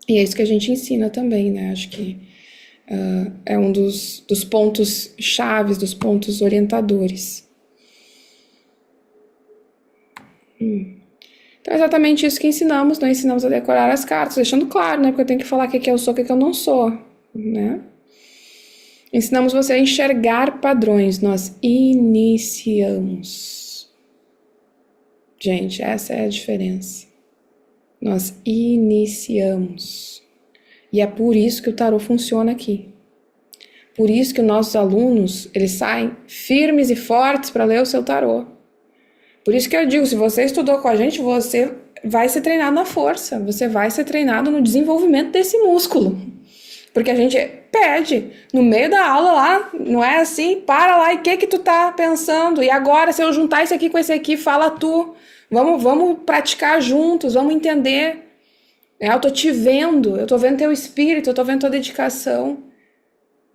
E é isso que a gente ensina também, né? Acho que é um dos pontos chaves, dos pontos orientadores. Então é exatamente isso que ensinamos. Nós ensinamos a decorar as cartas, deixando claro, né? Porque eu tenho que falar o que eu sou, o que eu não sou, né? Ensinamos você a enxergar padrões. Nós iniciamos. Gente, essa é a diferença. Nós iniciamos. E é por isso que o tarô funciona aqui. Por isso que os nossos alunos, eles saem firmes e fortes para ler o seu tarô. Por isso que eu digo, se você estudou com a gente, você vai ser treinado na força. Você vai ser treinado no desenvolvimento desse músculo. Porque a gente pede no meio da aula lá, não é assim? Para lá, e o que tu tá pensando? E agora, se eu juntar esse aqui com esse aqui, fala tu. Vamos praticar juntos, vamos entender. Eu tô te vendo, eu tô vendo teu espírito, eu tô vendo tua dedicação.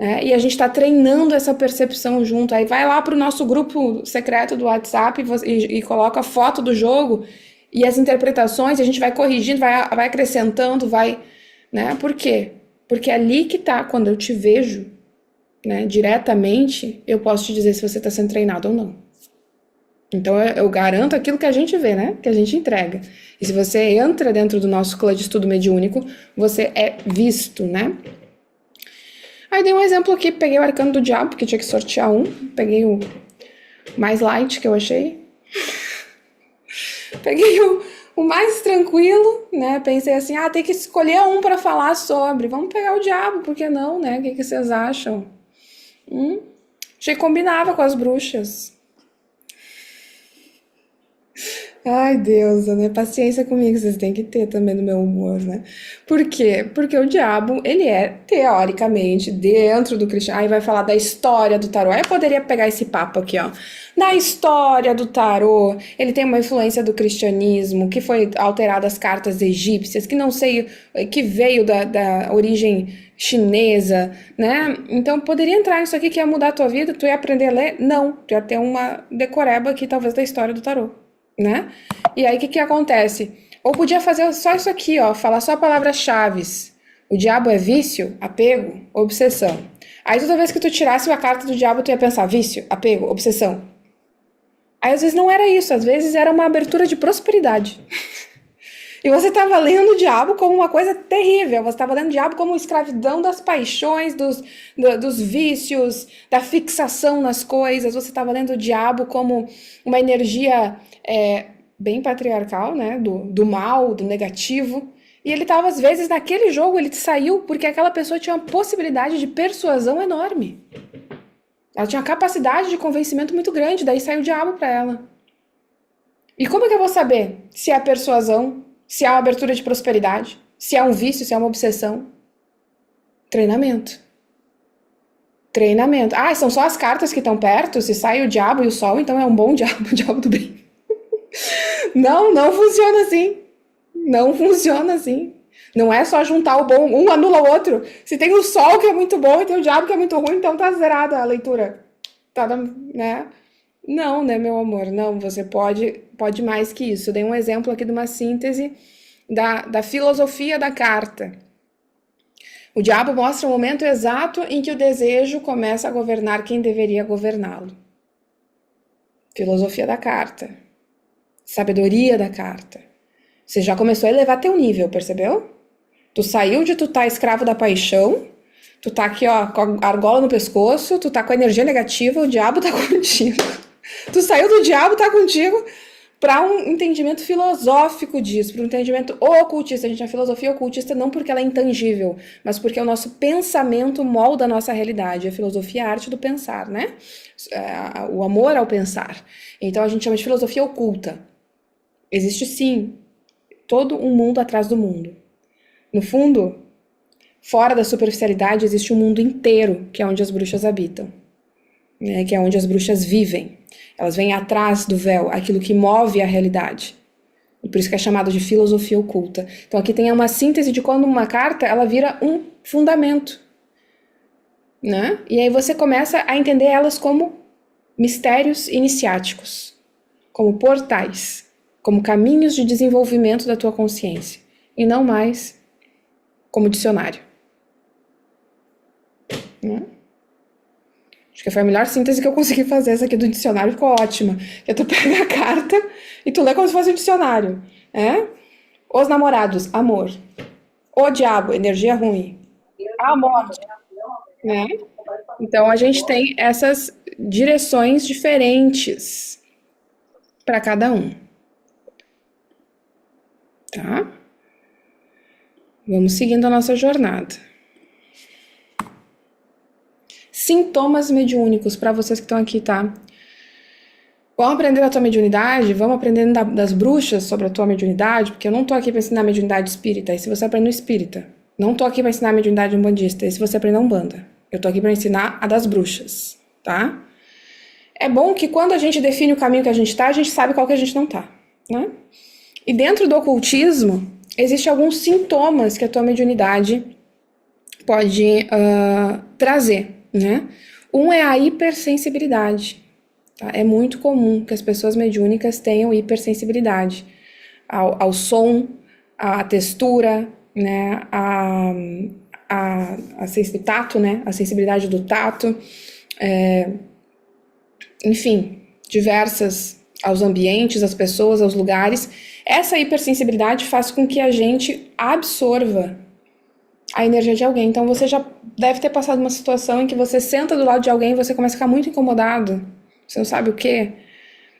E a gente tá treinando essa percepção junto. Aí vai lá pro nosso grupo secreto do WhatsApp e coloca a foto do jogo e as interpretações, a gente vai corrigindo, vai acrescentando, vai... né? Por quê? Porque é ali que tá, quando eu te vejo, né, diretamente, eu posso te dizer se você tá sendo treinado ou não. Então eu garanto aquilo que a gente vê, né? Que a gente entrega. E se você entra dentro do nosso clã de estudo mediúnico, você é visto, né? Aí dei um exemplo aqui, peguei o arcano do diabo, porque tinha que sortear um. Peguei o mais light que eu achei. Peguei o mais tranquilo, né? Pensei assim, tem que escolher um para falar sobre. Vamos pegar o diabo, por que não, né? O que vocês acham? Achei que combinava com as bruxas. Ai, Deus, né? Paciência comigo, vocês têm que ter também no meu humor, né? Por quê? Porque o diabo, ele é, teoricamente, dentro do cristianismo. Aí vai falar da história do tarô. Aí eu poderia pegar esse papo aqui, ó. Na história do tarô, ele tem uma influência do cristianismo, que foi alterada as cartas egípcias, que não sei, que veio da origem chinesa, né? Então poderia entrar nisso aqui que ia mudar a tua vida, tu ia aprender a ler? Não, tu ia ter uma decoreba aqui, talvez, da história do tarô. Né? E aí o que acontece? Ou podia fazer só isso aqui, ó, falar só palavras-chave. O diabo é vício, apego, obsessão. Aí toda vez que tu tirasse a carta do diabo, tu ia pensar vício, apego, obsessão. Aí às vezes não era isso, às vezes era uma abertura de prosperidade. E você estava lendo o diabo como uma coisa terrível, você estava lendo o diabo como escravidão das paixões, dos vícios, da fixação nas coisas, você estava lendo o diabo como uma energia bem patriarcal, né? Do mal, do negativo. E ele estava, às vezes, naquele jogo, ele saiu porque aquela pessoa tinha uma possibilidade de persuasão enorme. Ela tinha uma capacidade de convencimento muito grande, daí saiu o diabo para ela. E como é que eu vou saber se é persuasão, se é uma abertura de prosperidade, se é um vício, se é uma obsessão? Treinamento. Treinamento. Ah, são só as cartas que estão perto? Se sai o diabo e o sol, então é um bom diabo, o diabo do bem. Não, não funciona assim. Não funciona assim. Não é só juntar o bom, um anula o outro. Se tem o sol que é muito bom e tem o diabo que é muito ruim, então tá zerada a leitura. Tá, né? Não, né, meu amor? Não, você pode mais que isso. Eu dei um exemplo aqui de uma síntese da filosofia da carta. O diabo mostra o momento exato em que o desejo começa a governar quem deveria governá-lo. Filosofia da carta. Sabedoria da carta. Você já começou a elevar teu nível, percebeu? Tu saiu de tu tá escravo da paixão, tu tá aqui, ó, com a argola no pescoço, tu tá com a energia negativa, o diabo tá contigo. Tu saiu do diabo, tá contigo, para um entendimento filosófico disso, para um entendimento ocultista. A gente, a filosofia ocultista não porque ela é intangível, mas porque o nosso pensamento molda a nossa realidade. A filosofia é a arte do pensar, né? O amor ao pensar. Então a gente chama de filosofia oculta. Existe sim todo um mundo atrás do mundo. No fundo, fora da superficialidade, existe um mundo inteiro, que é onde as bruxas habitam, né? Que é onde as bruxas vivem. Elas vêm atrás do véu, aquilo que move a realidade. E por isso que é chamado de filosofia oculta. Então aqui tem uma síntese de quando uma carta ela vira um fundamento, né? E aí você começa a entender elas como mistérios iniciáticos, como portais, como caminhos de desenvolvimento da tua consciência, e não mais como dicionário. Né? Acho que foi a melhor síntese que eu consegui fazer. Essa aqui do dicionário ficou ótima. Que tu pega a carta e tu lê como se fosse um dicionário. Os namorados, amor. O diabo, energia ruim. A morte. Né? Então a gente tem essas direções diferentes para cada um. Tá? Vamos seguindo a nossa jornada. Sintomas mediúnicos para vocês que estão aqui, tá? Vamos aprender a tua mediunidade, vamos aprendendo das bruxas sobre a tua mediunidade, porque eu não tô aqui para ensinar a mediunidade espírita, e se você aprender espírita. Não tô aqui para ensinar a mediunidade umbandista, e se você aprender umbanda. Eu tô aqui para ensinar a das bruxas, tá? É bom que quando a gente define o caminho que a gente tá, a gente sabe qual que a gente não tá, né? E dentro do ocultismo, existem alguns sintomas que a tua mediunidade pode trazer, né? Um é a hipersensibilidade. Tá? É muito comum que as pessoas mediúnicas tenham hipersensibilidade ao som, à textura, né? O tato, né? A sensibilidade do tato, enfim, diversas aos ambientes, às pessoas, aos lugares. Essa hipersensibilidade faz com que a gente absorva a energia de alguém. Então você já deve ter passado uma situação em que você senta do lado de alguém e você começa a ficar muito incomodado. Você não sabe o quê?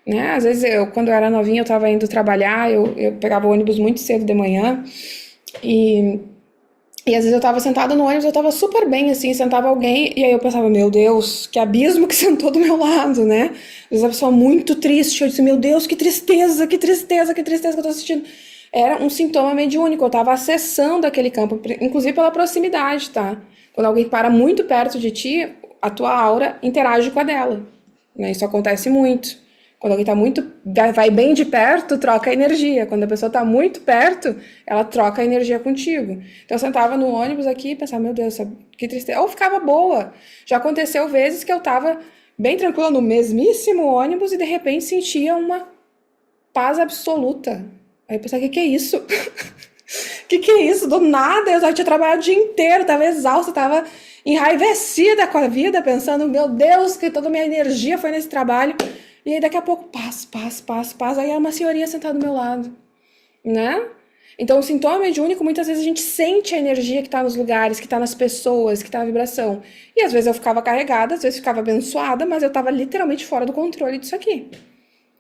Né? Às vezes, quando eu era novinha, eu estava indo trabalhar, eu pegava o ônibus muito cedo de manhã e às vezes eu estava sentada no ônibus, eu estava super bem, assim, sentava alguém e aí eu pensava, meu Deus, que abismo que sentou do meu lado, né? Às vezes a pessoa muito triste, eu disse, meu Deus, que tristeza, que tristeza, que tristeza que eu tô assistindo. Era um sintoma mediúnico, eu estava acessando aquele campo, inclusive pela proximidade, tá? Quando alguém para muito perto de ti, a tua aura interage com a dela, né? Isso acontece muito. Quando alguém vai bem de perto, troca energia. Quando a pessoa está muito perto, ela troca energia contigo. Então eu sentava no ônibus aqui e pensava, meu Deus, que tristeza. Ou ficava boa. Já aconteceu vezes que eu estava bem tranquila no mesmíssimo ônibus e de repente sentia uma paz absoluta. Aí eu pensava, o que é isso? Que é isso? Do nada, eu já tinha trabalhado o dia inteiro, estava exausta, estava enraivecida com a vida, pensando, meu Deus, que toda a minha energia foi nesse trabalho. E aí daqui a pouco, paz. Aí era uma senhorinha sentada do meu lado, né? Então, o sintoma mediúnico, muitas vezes a gente sente a energia que está nos lugares, que está nas pessoas, que está na vibração. E às vezes eu ficava carregada, às vezes ficava abençoada, mas eu estava literalmente fora do controle disso aqui.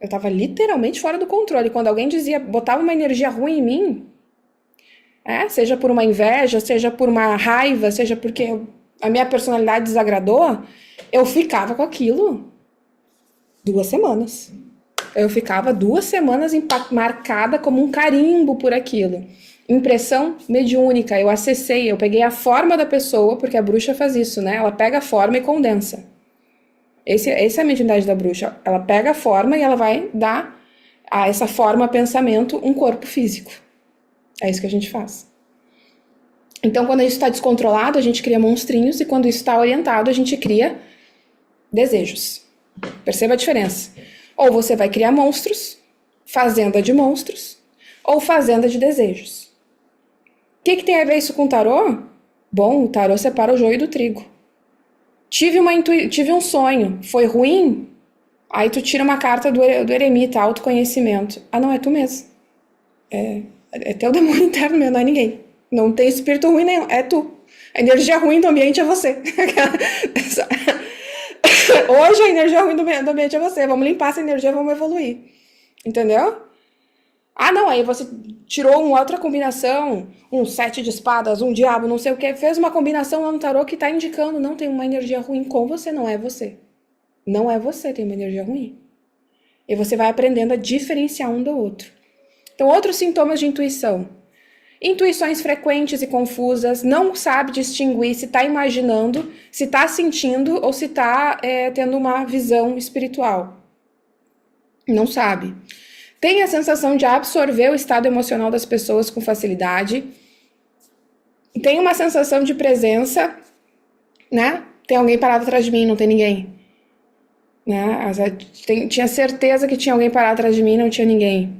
Eu estava literalmente fora do controle. Quando alguém dizia, botava uma energia ruim em mim, seja por uma inveja, seja por uma raiva, seja porque a minha personalidade desagradou, eu ficava com aquilo 2 semanas. Eu ficava 2 semanas marcada como um carimbo por aquilo. Impressão mediúnica, eu acessei, eu peguei a forma da pessoa, porque a bruxa faz isso, né? Ela pega a forma e condensa. Essa é a mediunidade da bruxa. Ela pega a forma e ela vai dar a essa forma, pensamento, um corpo físico. É isso que a gente faz. Então, quando isso está descontrolado, a gente cria monstrinhos, e quando isso está orientado, a gente cria desejos. Perceba a diferença. Ou você vai criar monstros, fazenda de monstros, ou fazenda de desejos. O que tem a ver isso com o tarô? Bom, o tarô separa o joio do trigo. Tive um sonho, foi ruim? Aí tu tira uma carta do eremita, autoconhecimento. Ah, não, é tu mesmo. É teu demônio interno mesmo, não é ninguém. Não tem espírito ruim nenhum, é tu. A energia ruim do ambiente é você. Hoje a energia ruim do ambiente é você. Vamos limpar essa energia, vamos evoluir. Entendeu? Ah, não, aí você tirou uma outra combinação, um 7 de espadas, um diabo, não sei o que, fez uma combinação lá no tarô que tá indicando, não, tem uma energia ruim com você, não é você. Não é você, tem uma energia ruim. E você vai aprendendo a diferenciar um do outro. Então, outros sintomas de intuição. Intuições frequentes e confusas, não sabe distinguir se está imaginando, se está sentindo ou se está tendo uma visão espiritual. Não sabe. Tem a sensação de absorver o estado emocional das pessoas com facilidade. Tem uma sensação de presença, né? Tem alguém parado atrás de mim, não tem ninguém. Né? Tinha certeza que tinha alguém parado atrás de mim, não tinha ninguém.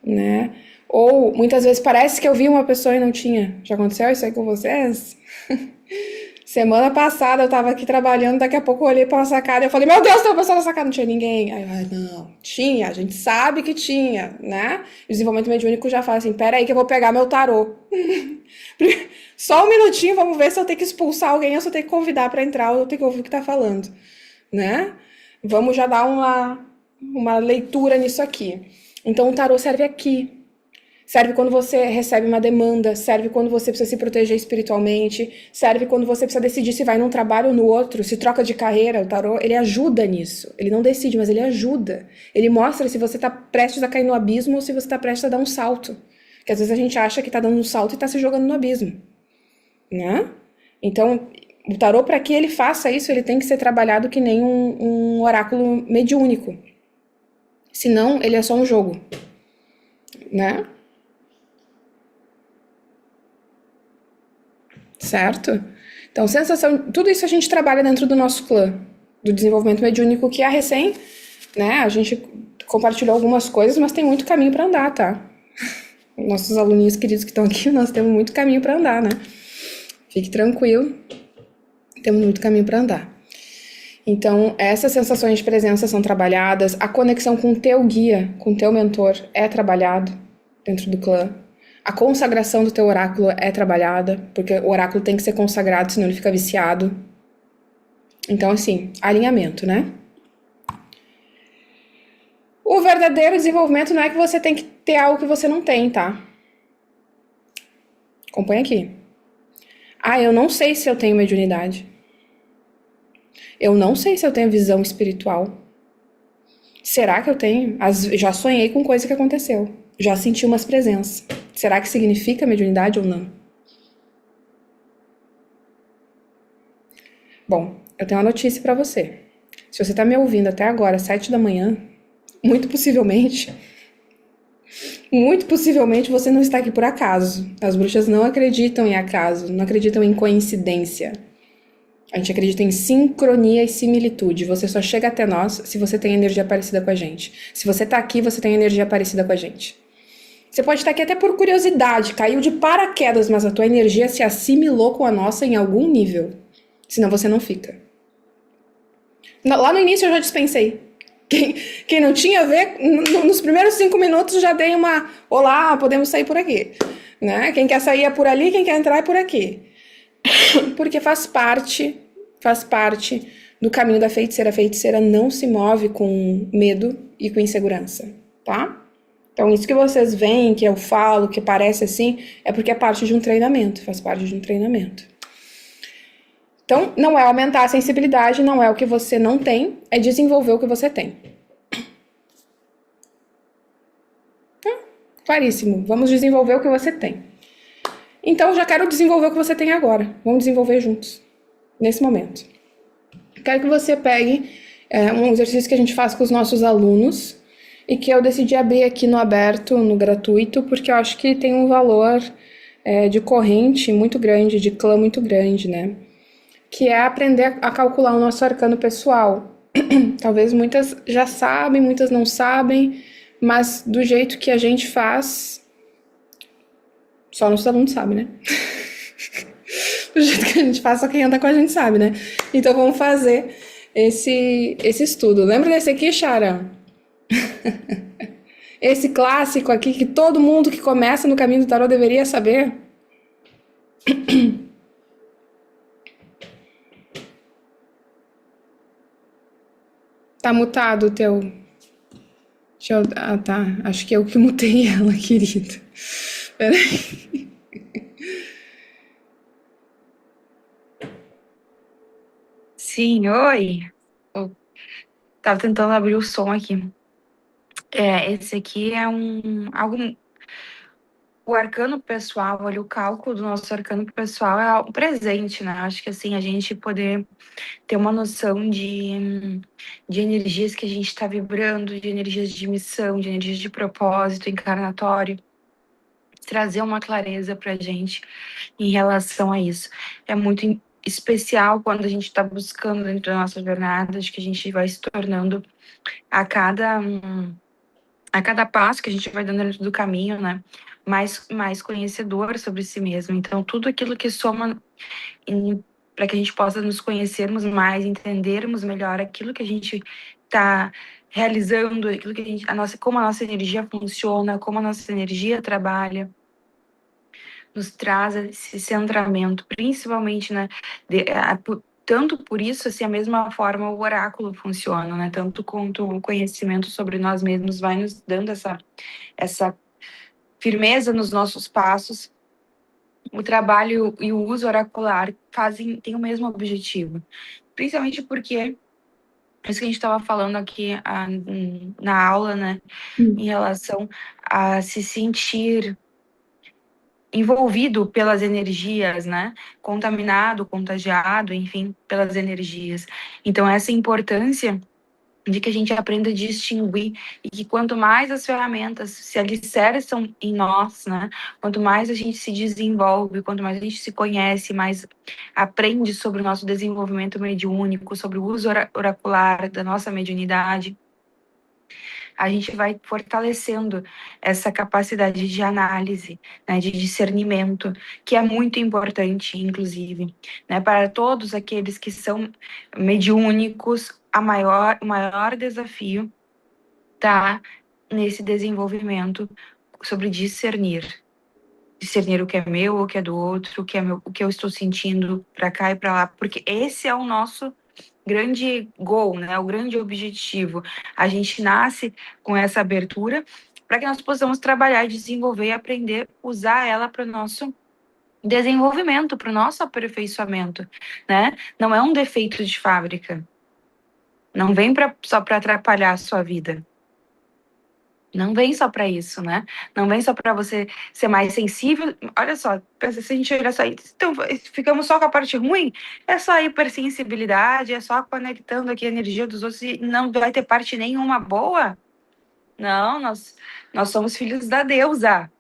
Né? Ou muitas vezes parece que eu vi uma pessoa e não tinha. Já aconteceu isso aí com vocês? Semana passada eu tava aqui trabalhando, daqui a pouco eu olhei pra uma sacada e eu falei, meu Deus, tem uma pessoa na sacada, não tinha ninguém. Aí eu, não, tinha, a gente sabe que tinha, né? O desenvolvimento mediúnico já fala assim, pera aí que eu vou pegar meu tarô. Só um minutinho, vamos ver se eu tenho que expulsar alguém ou se eu tenho que convidar pra entrar ou eu tenho que ouvir o que tá falando, né? Vamos já dar uma leitura nisso aqui. Então o tarô serve aqui. Serve quando você recebe uma demanda, serve quando você precisa se proteger espiritualmente, serve quando você precisa decidir se vai num trabalho ou no outro, se troca de carreira. O tarô, ele ajuda nisso. Ele não decide, mas ele ajuda. Ele mostra se você está prestes a cair no abismo ou se você está prestes a dar um salto. Porque às vezes a gente acha que está dando um salto e está se jogando no abismo. Né? Então, o tarô, para que ele faça isso, ele tem que ser trabalhado que nem um oráculo mediúnico. Senão, ele é só um jogo. Né? Certo? Então, sensação, tudo isso a gente trabalha dentro do nosso clã, do desenvolvimento mediúnico, que é recém, né? A gente compartilhou algumas coisas, mas tem muito caminho para andar, tá? Nossos aluninhos queridos que estão aqui, nós temos muito caminho para andar, né? Fique tranquilo, temos muito caminho para andar. Então, essas sensações de presença são trabalhadas, a conexão com o teu guia, com o teu mentor é trabalhado dentro do clã. A consagração do teu oráculo é trabalhada, porque o oráculo tem que ser consagrado, senão ele fica viciado. Então, assim, alinhamento, né? O verdadeiro desenvolvimento não é que você tem que ter algo que você não tem, tá? Acompanha aqui. Ah, eu não sei se eu tenho mediunidade. Eu não sei se eu tenho visão espiritual. Será que eu tenho? Já sonhei com coisa que aconteceu. Já senti umas presenças. Será que significa mediunidade ou não? Bom, eu tenho uma notícia para você. Se você tá me ouvindo até agora, 7 da manhã, muito possivelmente você não está aqui por acaso. As bruxas não acreditam em acaso, não acreditam em coincidência. A gente acredita em sincronia e similitude. Você só chega até nós se você tem energia parecida com a gente. Se você tá aqui, você tem energia parecida com a gente. Você pode estar aqui até por curiosidade, caiu de paraquedas, mas a tua energia se assimilou com a nossa em algum nível. Senão você não fica. Lá no início eu já dispensei. Quem não tinha a ver, nos primeiros 5 minutos já dei uma: olá, podemos sair por aqui. Né? Quem quer sair é por ali, quem quer entrar é por aqui. Porque faz parte do caminho da feiticeira. A feiticeira não se move com medo e com insegurança, tá? Então, isso que vocês veem, que eu falo, que parece assim, é porque é parte de um treinamento, faz parte de um treinamento. Então, não é aumentar a sensibilidade, não é o que você não tem, é desenvolver o que você tem. Claríssimo, vamos desenvolver o que você tem. Então, já quero desenvolver o que você tem agora. Vamos desenvolver juntos, nesse momento. Quero que você pegue um exercício que a gente faz com os nossos alunos e que eu decidi abrir aqui no aberto, no gratuito, porque eu acho que tem um valor de corrente muito grande, de clã muito grande, né? Que é aprender a calcular o nosso arcano pessoal. Talvez muitas já sabem, muitas não sabem, mas do jeito que a gente faz, só nossos alunos sabem, né? Do jeito que a gente faz, só quem anda com a gente sabe, né? Então vamos fazer esse estudo. Lembra desse aqui, Chara? Esse clássico aqui que todo mundo que começa no caminho do tarô deveria saber? Tá mutado o teu. Ah, tá. Acho que eu que mutei ela, querida. Peraí. Sim, oi. Eu tava tentando abrir o som aqui. Esse aqui é o arcano pessoal, olha, o cálculo do nosso arcano pessoal é um presente, né? Acho que assim, a gente poder ter uma noção de energias que a gente está vibrando, de energias de missão, de energias de propósito encarnatório, trazer uma clareza para a gente em relação a isso. É muito especial quando a gente está buscando dentro da nossa jornada, de que a gente vai se tornando a cada passo que a gente vai dando dentro do caminho, né? Mais conhecedor sobre si mesmo. Então, tudo aquilo que soma para que a gente possa nos conhecermos mais, entendermos melhor aquilo que a gente está realizando, aquilo que como a nossa energia funciona, como a nossa energia trabalha, nos traz esse centramento, principalmente, né? Tanto por isso, assim, a mesma forma o oráculo funciona, né? Tanto quanto o conhecimento sobre nós mesmos vai nos dando essa firmeza nos nossos passos. O trabalho e o uso oracular têm o mesmo objetivo. Principalmente porque, isso que a gente estava falando aqui na aula, né? Em relação a se sentir envolvido pelas energias, né? Contaminado, contagiado, enfim, pelas energias. Então, essa importância de que a gente aprenda a distinguir e que quanto mais as ferramentas se alicerçam em nós, né? Quanto mais a gente se desenvolve, quanto mais a gente se conhece, mais aprende sobre o nosso desenvolvimento mediúnico, sobre o uso oracular da nossa mediunidade, a gente vai fortalecendo essa capacidade de análise, né, de discernimento, que é muito importante, inclusive, né, para todos aqueles que são mediúnicos. O maior desafio está nesse desenvolvimento sobre discernir o que é meu, o que é do outro, o que eu estou sentindo para cá e para lá, porque esse é o nosso grande goal, né? O grande objetivo. A gente nasce com essa abertura para que nós possamos trabalhar, desenvolver e aprender a usar ela para o nosso desenvolvimento, para o nosso aperfeiçoamento, né? Não é um defeito de fábrica. Não vem só para atrapalhar a sua vida. Não vem só para isso, né? Não vem só para você ser mais sensível. Olha só, se a gente olhar só, então ficamos só com a parte ruim, é só a hipersensibilidade, é só conectando aqui a energia dos outros e não vai ter parte nenhuma boa? Não, nós somos filhos da deusa.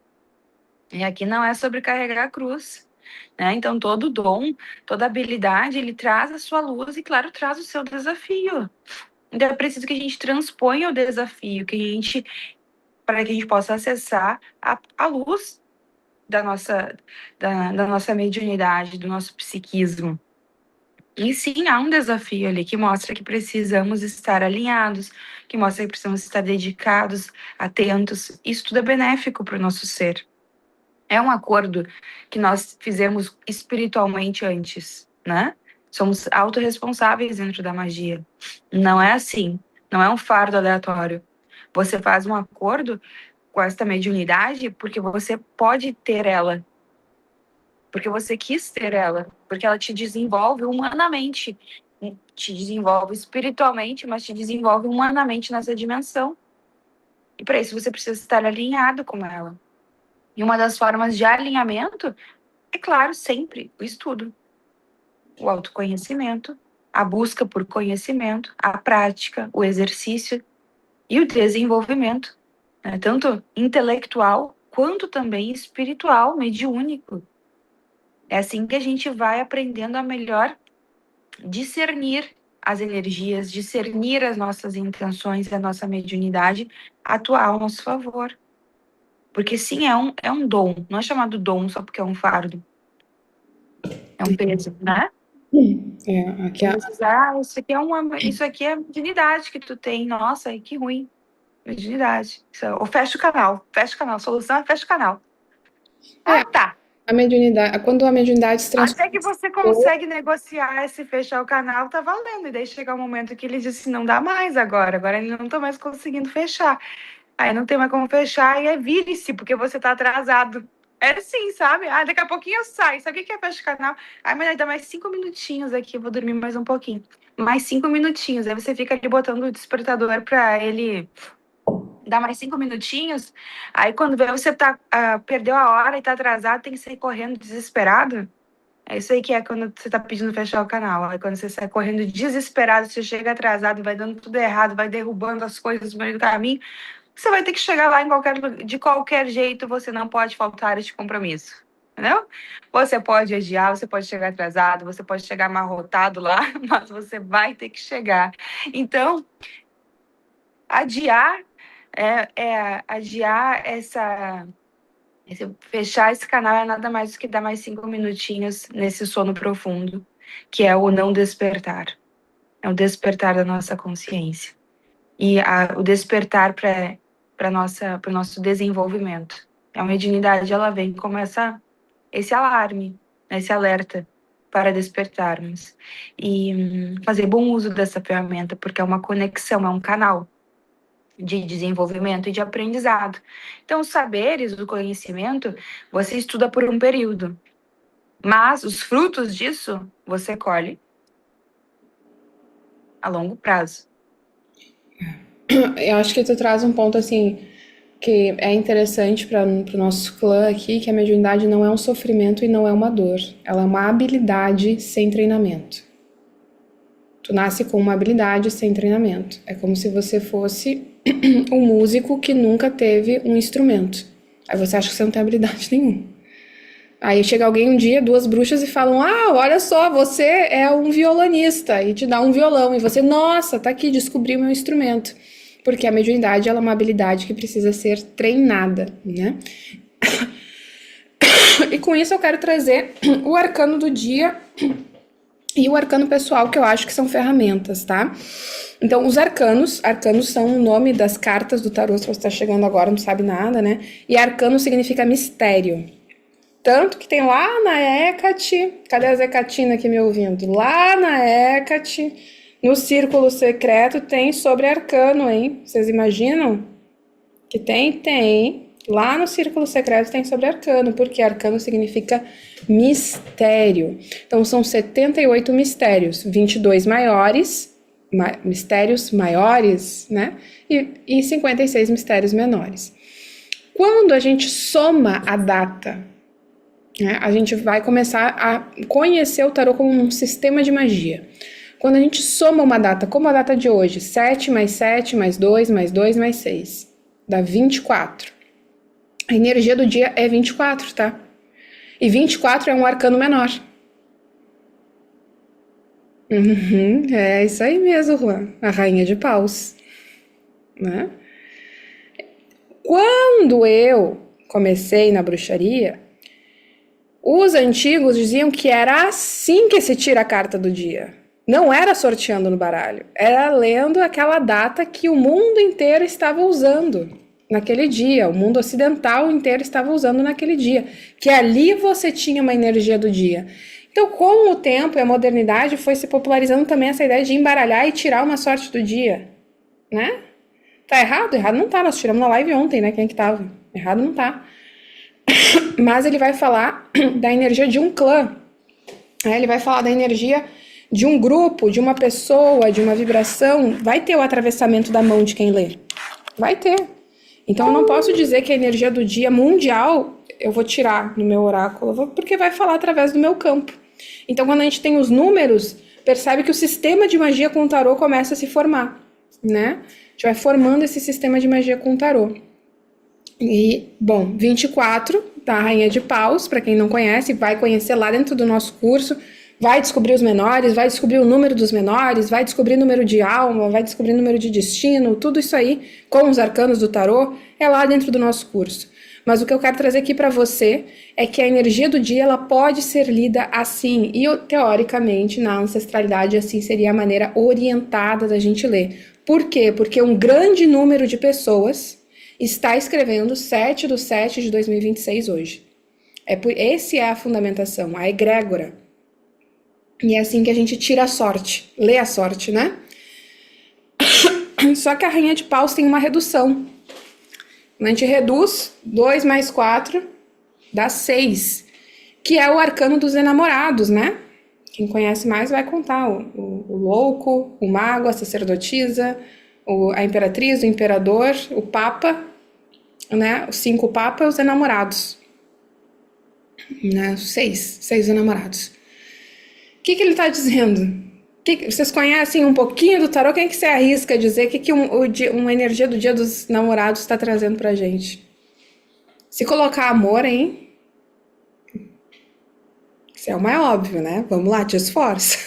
E aqui não é sobre carregar a cruz, né? Então todo dom, toda habilidade, ele traz a sua luz e, claro, traz o seu desafio. Então é preciso que a gente transponha o desafio, para que a gente possa acessar a luz da nossa mediunidade, do nosso psiquismo. E sim, há um desafio ali que mostra que precisamos estar alinhados, que mostra que precisamos estar dedicados, atentos. Isso tudo é benéfico para o nosso ser. É um acordo que nós fizemos espiritualmente antes, né? Somos autorresponsáveis dentro da magia. Não é assim. Não é um fardo aleatório. Você faz um acordo com esta mediunidade porque você pode ter ela, porque você quis ter ela, porque ela te desenvolve humanamente, te desenvolve espiritualmente, mas te desenvolve humanamente nessa dimensão. E para isso você precisa estar alinhado com ela. E uma das formas de alinhamento é, claro, sempre o estudo, o autoconhecimento, a busca por conhecimento, a prática, o exercício e o desenvolvimento, né? Tanto intelectual quanto também espiritual, mediúnico. É assim que a gente vai aprendendo a melhor discernir as energias, discernir as nossas intenções, a nossa mediunidade, atuar ao nosso favor. Porque sim, é um dom, não é chamado dom só porque é um fardo, é um peso, né? Aqui Isso aqui é mediunidade que tu tem. Nossa, que ruim. Mediunidade. Ou fecha o canal. A solução é fecha o canal. é Ah, tá. a mediunidade, quando a mediunidade se Até transforma. que você consegue negociar esse fechar o canal, tá valendo. E daí chega um momento que ele diz assim, não dá mais agora. Agora ele não tá mais conseguindo fechar. Aí não tem mais como fechar e é vire-se, porque você tá atrasado. É assim, sabe? Ah, daqui a pouquinho eu saio. Sabe o que é fecha o canal? Ai, mas dá mais 5 minutinhos aqui, eu vou dormir mais um pouquinho. Mais 5 minutinhos. Aí você fica ali botando o despertador pra ele dar mais 5 minutinhos. Aí quando vê, você perdeu a hora e tá atrasado, tem que sair correndo desesperado. É isso aí que é quando você tá pedindo fechar o canal. Aí quando você sai correndo desesperado, você chega atrasado, vai dando tudo errado, vai derrubando as coisas no meio do caminho. Você vai ter que chegar lá de qualquer jeito, você não pode faltar este compromisso. Entendeu? Você pode adiar, você pode chegar atrasado, você pode chegar amarrotado lá, mas você vai ter que chegar. Então, adiar adiar fechar esse canal é nada mais do que dar mais 5 minutinhos nesse sono profundo, que é o não despertar. É o despertar da nossa consciência. E o despertar para o nosso desenvolvimento. A mediunidade, ela vem como esse alarme, esse alerta para despertarmos. E fazer bom uso dessa ferramenta, porque é uma conexão, é um canal de desenvolvimento e de aprendizado. Então, os saberes, o conhecimento, você estuda por um período, mas os frutos disso você colhe a longo prazo. Eu acho que tu traz um ponto assim que é interessante para o nosso clã aqui, que a mediunidade não é um sofrimento e não é uma dor. Ela é uma habilidade sem treinamento. Tu nasce com uma habilidade sem treinamento. É como se você fosse um músico que nunca teve um instrumento. Aí você acha que você não tem habilidade nenhuma. Aí chega alguém um dia, duas bruxas, e falam: Ah, olha só, você é um violonista, e te dá um violão, e você, nossa, tá aqui, descobri o meu instrumento. Porque a mediunidade ela é uma habilidade que precisa ser treinada, né? E com isso eu quero trazer o arcano do dia e o arcano pessoal, que eu acho que são ferramentas, tá? Então, os arcanos são o nome das cartas do tarô, se você está chegando agora não sabe nada, né? E arcano significa mistério. Tanto que tem lá na Hecate, cadê a Zecatina aqui me ouvindo? Lá na Hecate, no círculo secreto, tem sobre arcano, hein? Vocês imaginam? Que tem? Tem. Lá no círculo secreto tem sobre arcano, porque arcano significa mistério. Então são 78 mistérios, 22 maiores, mistérios maiores, né? E 56 mistérios menores. Quando a gente soma a data, né, a gente vai começar a conhecer o tarô como um sistema de magia. Quando a gente soma uma data, como a data de hoje, 7 mais 7 mais 2 mais 2 mais 6, dá 24. A energia do dia é 24, tá? E 24 é um arcano menor. É isso aí mesmo, Juan. A rainha de paus. Né? Quando eu comecei na bruxaria, Os antigos diziam que era assim que se tira a carta do dia. Não era sorteando no baralho, era lendo aquela data que o mundo inteiro estava usando naquele dia, o mundo ocidental inteiro estava usando naquele dia, que ali você tinha uma energia do dia. Então, com o tempo e a modernidade, foi se popularizando também essa ideia de embaralhar e tirar uma sorte do dia, né? Tá errado? Errado não tá, nós tiramos na live ontem, né? Quem é que tava? Errado não tá. Mas ele vai falar da energia de um clã, né? Ele vai falar da energia de um grupo, de uma pessoa, de uma vibração. Vai ter o atravessamento da mão de quem lê. Vai ter. Então eu não posso dizer que a energia do dia mundial eu vou tirar no meu oráculo, porque vai falar através do meu campo. Então quando a gente tem os números, percebe que o sistema de magia com o tarô começa a se formar, né? A gente vai formando esse sistema de magia com o tarô. E, bom, 24, tá? A Rainha de Paus, para quem não conhece, vai conhecer lá dentro do nosso curso, vai descobrir os menores, vai descobrir o número dos menores, vai descobrir número de alma, vai descobrir número de destino, tudo isso aí, com os arcanos do tarô, é lá dentro do nosso curso. Mas o que eu quero trazer aqui para você é que a energia do dia ela pode ser lida assim, e teoricamente, na ancestralidade, assim seria a maneira orientada da gente ler. Por quê? Porque um grande número de pessoas está escrevendo 7/7 de 2026 hoje. Esse é a fundamentação, a egrégora. E é assim que a gente tira a sorte, lê a sorte, né? Só que a Rainha de Paus tem uma redução. A gente reduz 2 mais 4 dá 6, que é o arcano dos enamorados, né? Quem conhece mais vai contar o louco, o mago, a sacerdotisa, a imperatriz, o imperador, o papa, né? Os 5 papas, os enamorados, né? 6 enamorados. O que ele está dizendo? Vocês conhecem um pouquinho do tarô? Quem que se arrisca a dizer o que uma energia do dia dos namorados está trazendo pra gente? Se colocar amor, hein? Isso é o mais óbvio, né? Vamos lá, te esforça.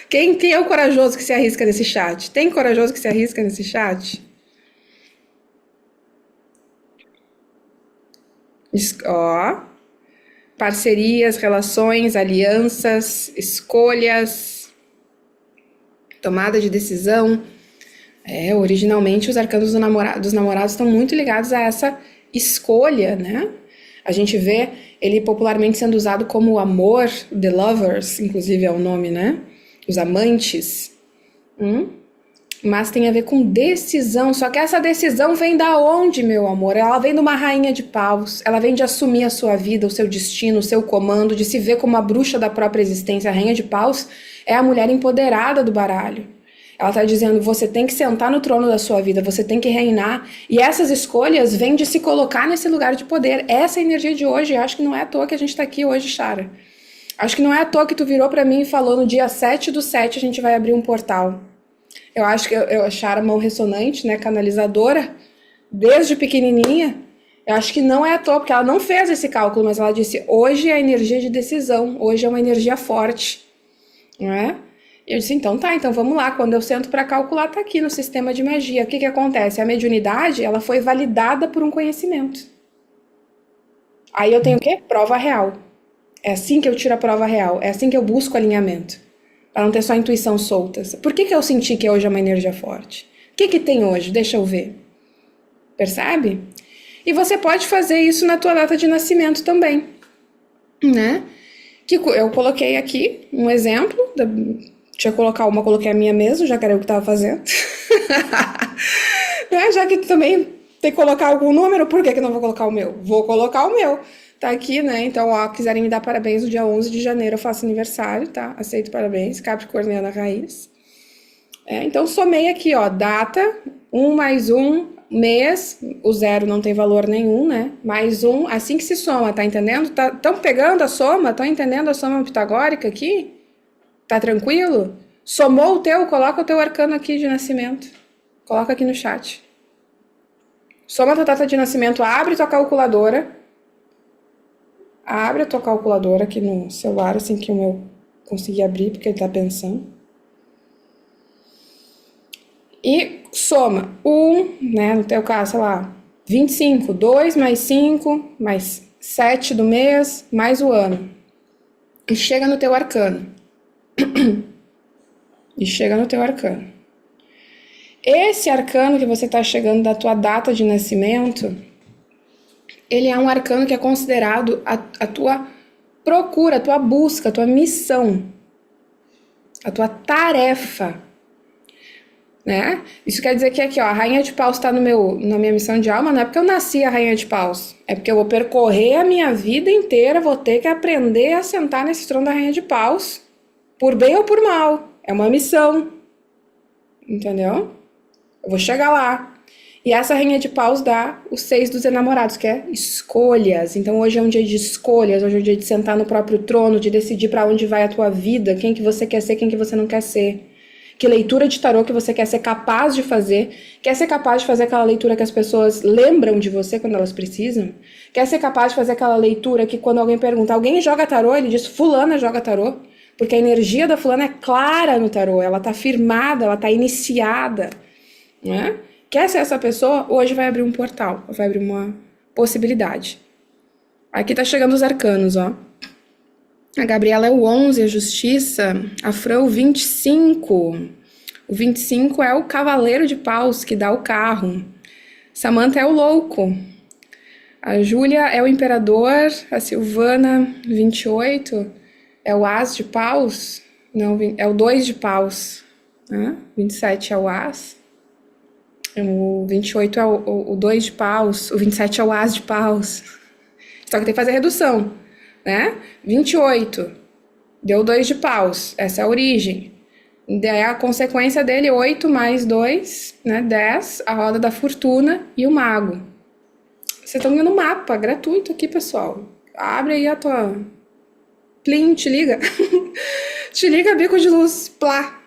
Quem é o corajoso que se arrisca nesse chat? Tem corajoso que se arrisca nesse chat? Ó, parcerias, relações, alianças, escolhas, tomada de decisão. Originalmente os arcanos dos namorados estão muito ligados a essa escolha, né? A gente vê ele popularmente sendo usado como o amor, the lovers, inclusive é o nome, né? Os amantes. Mas tem a ver com decisão, só que essa decisão vem da onde, meu amor? Ela vem de uma rainha de paus, ela vem de assumir a sua vida, o seu destino, o seu comando, de se ver como a bruxa da própria existência. A rainha de paus é a mulher empoderada do baralho. Ela está dizendo, você tem que sentar no trono da sua vida, você tem que reinar. E essas escolhas vêm de se colocar nesse lugar de poder. Essa é a energia de hoje. Eu acho que não é à toa que a gente está aqui hoje, Chara. Acho que não é à toa que tu virou para mim e falou, no dia 7/7 a gente vai abrir um portal. Eu acho que eu achar a mão ressonante, né, canalizadora, desde pequenininha, eu acho que não é à toa, porque ela não fez esse cálculo, mas ela disse, hoje é a energia de decisão, hoje é uma energia forte, não é? E eu disse, então tá, então vamos lá, quando eu sento para calcular, tá aqui no sistema de magia. O que acontece? A mediunidade, ela foi validada por um conhecimento. Aí eu tenho o quê? Prova real. É assim que eu tiro a prova real, é assim que eu busco alinhamento. Para não ter só intuição solta. Por que eu senti que hoje é uma energia forte? O que tem hoje? Deixa eu ver. Percebe? E você pode fazer isso na tua data de nascimento também, né? Que eu coloquei aqui um exemplo. Deixa eu colocar uma, coloquei a minha mesmo, já que era eu que estava fazendo. Né? Já que tu também tem que colocar algum número, por que não vou colocar o meu? Vou colocar o meu. Tá aqui, né? Então, ó, quiserem me dar parabéns no dia 11 de janeiro, eu faço aniversário, tá? Aceito parabéns, Capricorniana Raiz. Então, somei aqui, ó, data, 1 mais 1, mês, o 0 não tem valor nenhum, né? Mais 1, assim que se soma, tá entendendo? Estão pegando a soma? Estão entendendo a soma pitagórica aqui? Tá tranquilo? Somou o teu, coloca o teu arcano aqui de nascimento. Coloca aqui no chat. Soma a tua data de nascimento, abre tua calculadora. Abre a tua calculadora aqui no celular, assim que o meu conseguir abrir, porque ele tá pensando. E soma 1, né, no teu caso, sei lá, 25, 2 mais 5, mais 7 do mês, mais o ano. E chega no teu arcano. E chega no teu arcano. Esse arcano que você está chegando da tua data de nascimento, ele é um arcano que é considerado a tua procura, a tua busca, a tua missão, a tua tarefa, né? Isso quer dizer que aqui, ó, a Rainha de Paus está na minha missão de alma, não é porque eu nasci a Rainha de Paus, é porque eu vou percorrer a minha vida inteira, vou ter que aprender a sentar nesse trono da Rainha de Paus, por bem ou por mal, é uma missão, entendeu? Eu vou chegar lá. E essa Rainha de Paus dá os 6 dos enamorados, que é escolhas. Então hoje é um dia de escolhas, hoje é um dia de sentar no próprio trono, de decidir para onde vai a tua vida, quem que você quer ser, quem que você não quer ser. Que leitura de tarô que você quer ser capaz de fazer. Quer ser capaz de fazer aquela leitura que as pessoas lembram de você quando elas precisam. Quer ser capaz de fazer aquela leitura que quando alguém pergunta, alguém joga tarô? Ele diz, fulana joga tarô. Porque a energia da fulana é clara no tarô, ela tá firmada, ela tá iniciada, né? Quer ser essa pessoa? Hoje vai abrir um portal, vai abrir uma possibilidade. Aqui tá chegando os arcanos, ó. A Gabriela é o 11, a Justiça. A Fran, o 25. O 25 é o Cavaleiro de Paus, que dá o carro. Samantha é o Louco. A Júlia é o Imperador. A Silvana, 28, é o As de Paus. Não, é o 2 de Paus. 27 é o As. O 28 é o 2 de Paus. O 27 é o As de Paus. Só que tem que fazer redução, né? 28 deu 2 de Paus. Essa é a origem. Daí a consequência dele, 8 mais 2, né? 10, a roda da fortuna e o mago. Vocês estão vendo um mapa gratuito aqui, pessoal. Abre aí a tua... Plim, te liga. Te liga, bico de luz. Plá.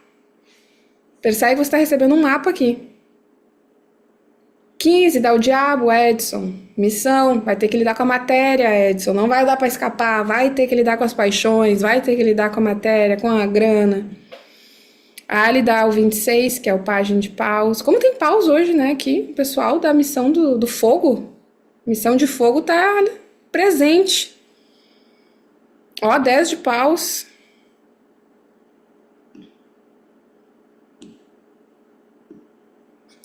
Percebe que você está recebendo um mapa aqui. 15 dá o diabo, Edson. Missão, vai ter que lidar com a matéria, Edson. Não vai dar para escapar, vai ter que lidar com as paixões, vai ter que lidar com a matéria, com a grana. A Ali dá o 26, que é o Pajem de Paus. Como tem paus hoje, né, aqui, o pessoal da missão do fogo. Missão de fogo tá presente. Ó, 10 de Paus.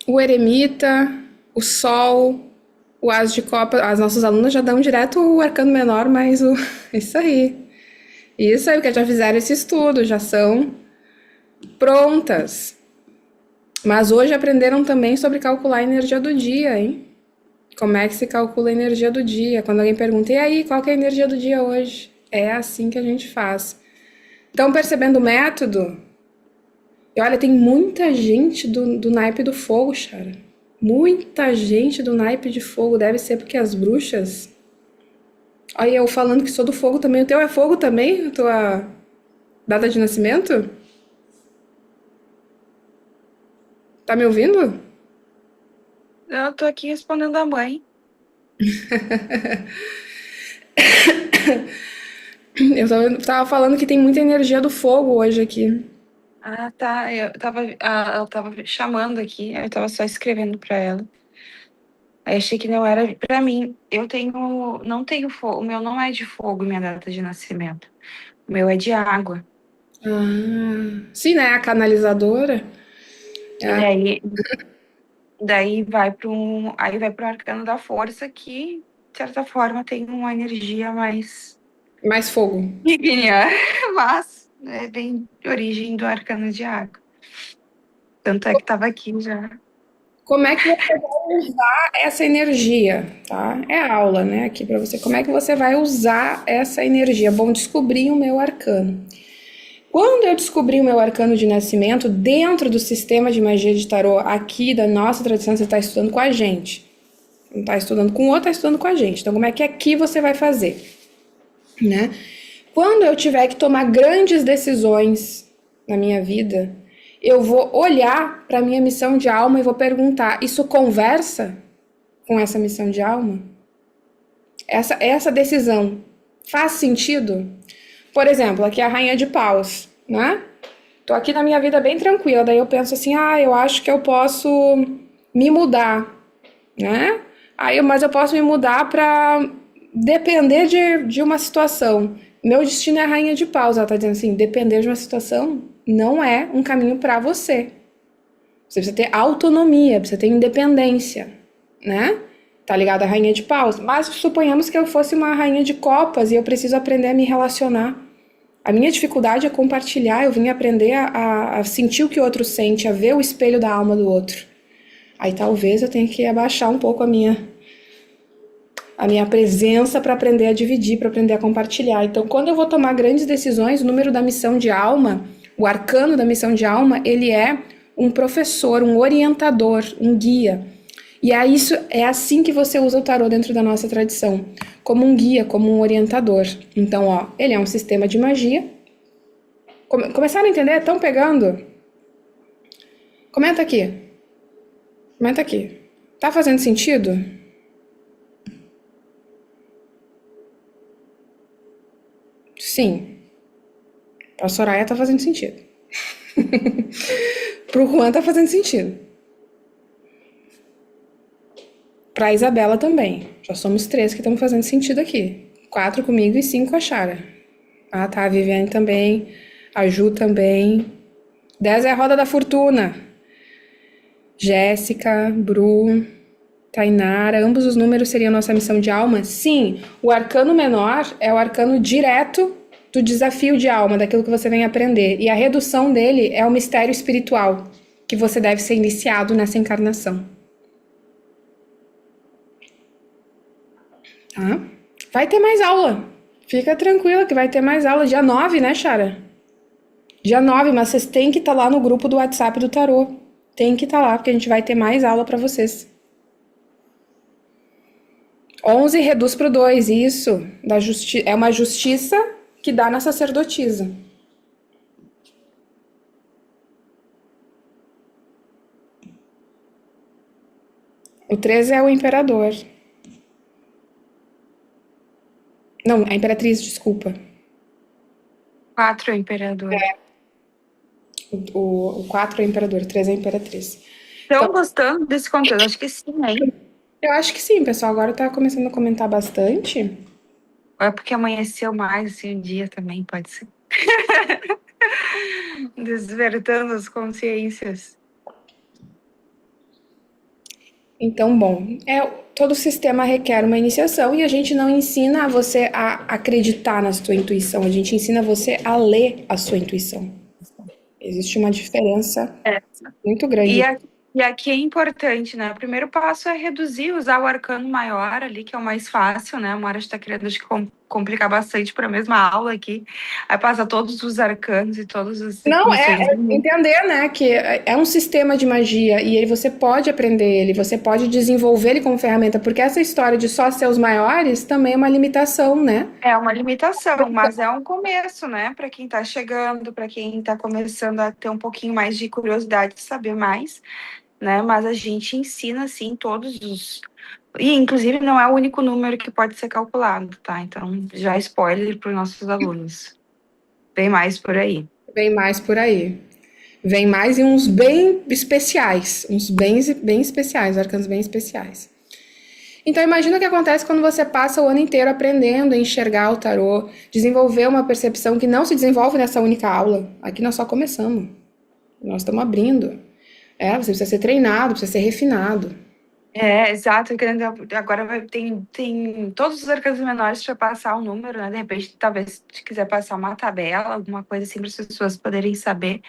O Eremita, o Sol, o As de Copa. As nossas alunas já dão direto o arcano menor, mas isso aí. Isso aí, porque já fizeram esse estudo, já são prontas. Mas hoje aprenderam também sobre calcular a energia do dia, hein? Como é que se calcula a energia do dia? Quando alguém pergunta, e aí, qual que é a energia do dia hoje? É assim que a gente faz. Estão percebendo o método? E olha, tem muita gente do naipe do fogo, Chara. Muita gente do naipe de fogo. Deve ser porque as bruxas... Olha, eu falando que sou do fogo também. O teu é fogo também? A tua data de nascimento? Tá me ouvindo? Eu tô aqui respondendo a mãe. Eu tava falando que tem muita energia do fogo hoje aqui. Ah, tá. Ela tava chamando aqui, eu tava só escrevendo pra ela. Aí achei que não era pra mim. Não tenho fogo. O meu não é de fogo, minha data de nascimento. O meu é de água. Sim, né? A canalizadora. E daí aí vai pro arcano da força, que, de certa forma, tem uma energia mais Mais fogo. digna, mas é bem de origem do arcano de água. Tanto é que tava aqui já. Como é que você vai usar essa energia, tá? É a aula, né, aqui para você. Como é que você vai usar essa energia? Bom, descobri o meu arcano. Quando eu descobri o meu arcano de nascimento, dentro do sistema de magia de tarô aqui da nossa tradição, você está estudando com a gente. Não está estudando com o outro, está estudando com a gente. Então, como é que aqui você vai fazer? Né? Quando eu tiver que tomar grandes decisões na minha vida, eu vou olhar para a minha missão de alma e vou perguntar, isso conversa com essa missão de alma? Essa decisão faz sentido? Por exemplo, aqui é a Rainha de Paus, né? Tô aqui na minha vida bem tranquila, daí eu penso assim, eu acho que eu posso me mudar, né? Mas eu posso me mudar para depender de uma situação. Meu destino é a rainha de paus. Ela tá dizendo assim: depender de uma situação não é um caminho para você. Você precisa ter autonomia, precisa ter independência, né? Tá ligado à rainha de paus. Mas suponhamos que eu fosse uma rainha de copas e eu preciso aprender a me relacionar. A minha dificuldade é compartilhar, eu vim aprender a sentir o que o outro sente, a ver o espelho da alma do outro. Aí talvez eu tenha que abaixar um pouco a minha presença para aprender a dividir, para aprender a compartilhar. Então, quando eu vou tomar grandes decisões, o número da missão de alma, o arcano da missão de alma, ele é um professor, um orientador, um guia. E é assim que você usa o tarô dentro da nossa tradição, como um guia, como um orientador. Então, ó, ele é um sistema de magia. Começaram a entender? Estão pegando? Comenta aqui. Comenta aqui. Tá fazendo sentido? Sim. Pra Soraya tá fazendo sentido. Pro Juan tá fazendo sentido. Pra Isabela também. Já somos 3 que estamos fazendo sentido aqui. 4 comigo e 5 com a Chara. Ah, tá. A Viviane também. A Ju também. 10 é a roda da fortuna. Jéssica, Bru, Tainara. Ambos os números seriam nossa missão de alma? Sim. O arcano menor é o arcano direto do desafio de alma, daquilo que você vem aprender. E a redução dele é o mistério espiritual, que você deve ser iniciado nessa encarnação. Tá? Vai ter mais aula. Fica tranquila que vai ter mais aula. Dia 9, né, Chara? Dia 9, mas vocês têm que estar lá no grupo do WhatsApp do Tarô. Tem que estar lá, porque a gente vai ter mais aula para vocês. 11 reduz para o 2, isso. É uma justiça que dá na sacerdotisa. O 13 é o imperador. Não, a imperatriz, desculpa. 4 é o imperador. O 4 é o imperador, o 13 é a imperatriz. Estão gostando desse conteúdo? Acho que sim, hein? Eu acho que sim, pessoal. Agora tá começando a comentar bastante. Ou é porque amanheceu mais assim o dia também, pode ser. Despertando as consciências. Então, bom, todo sistema requer uma iniciação e a gente não ensina você a acreditar na sua intuição, a gente ensina você a ler a sua intuição. Existe uma diferença muito grande. E aqui é importante, né? O primeiro passo é reduzir, usar o arcano maior ali, que é o mais fácil, né? A Mara está querendo acho que complicar bastante para a mesma aula aqui. Aí passa todos os arcanos e todos os Não, missões. entender, né, que é um sistema de magia e aí você pode aprender ele, você pode desenvolver ele como ferramenta, porque essa história de só ser os maiores também é uma limitação, né? É uma limitação, mas é um começo, né? Para quem está chegando, para quem está começando a ter um pouquinho mais de curiosidade de saber mais, né? Mas a gente ensina, assim, todos os... E, inclusive, não é o único número que pode ser calculado, tá? Então, já spoiler para os nossos alunos. Tem mais por aí. Vem mais por aí. Vem mais e uns bem especiais, uns bem especiais, arcanos bem especiais. Então imagina o que acontece quando você passa o ano inteiro aprendendo a enxergar o tarô, desenvolver uma percepção que não se desenvolve nessa única aula. Aqui nós só começamos. Nós estamos abrindo. Você precisa ser treinado, precisa ser refinado. Exato. Agora tem todos os arcanos menores para passar o número, né? De repente, talvez, se quiser passar uma tabela, alguma coisa assim, para as pessoas poderem saber.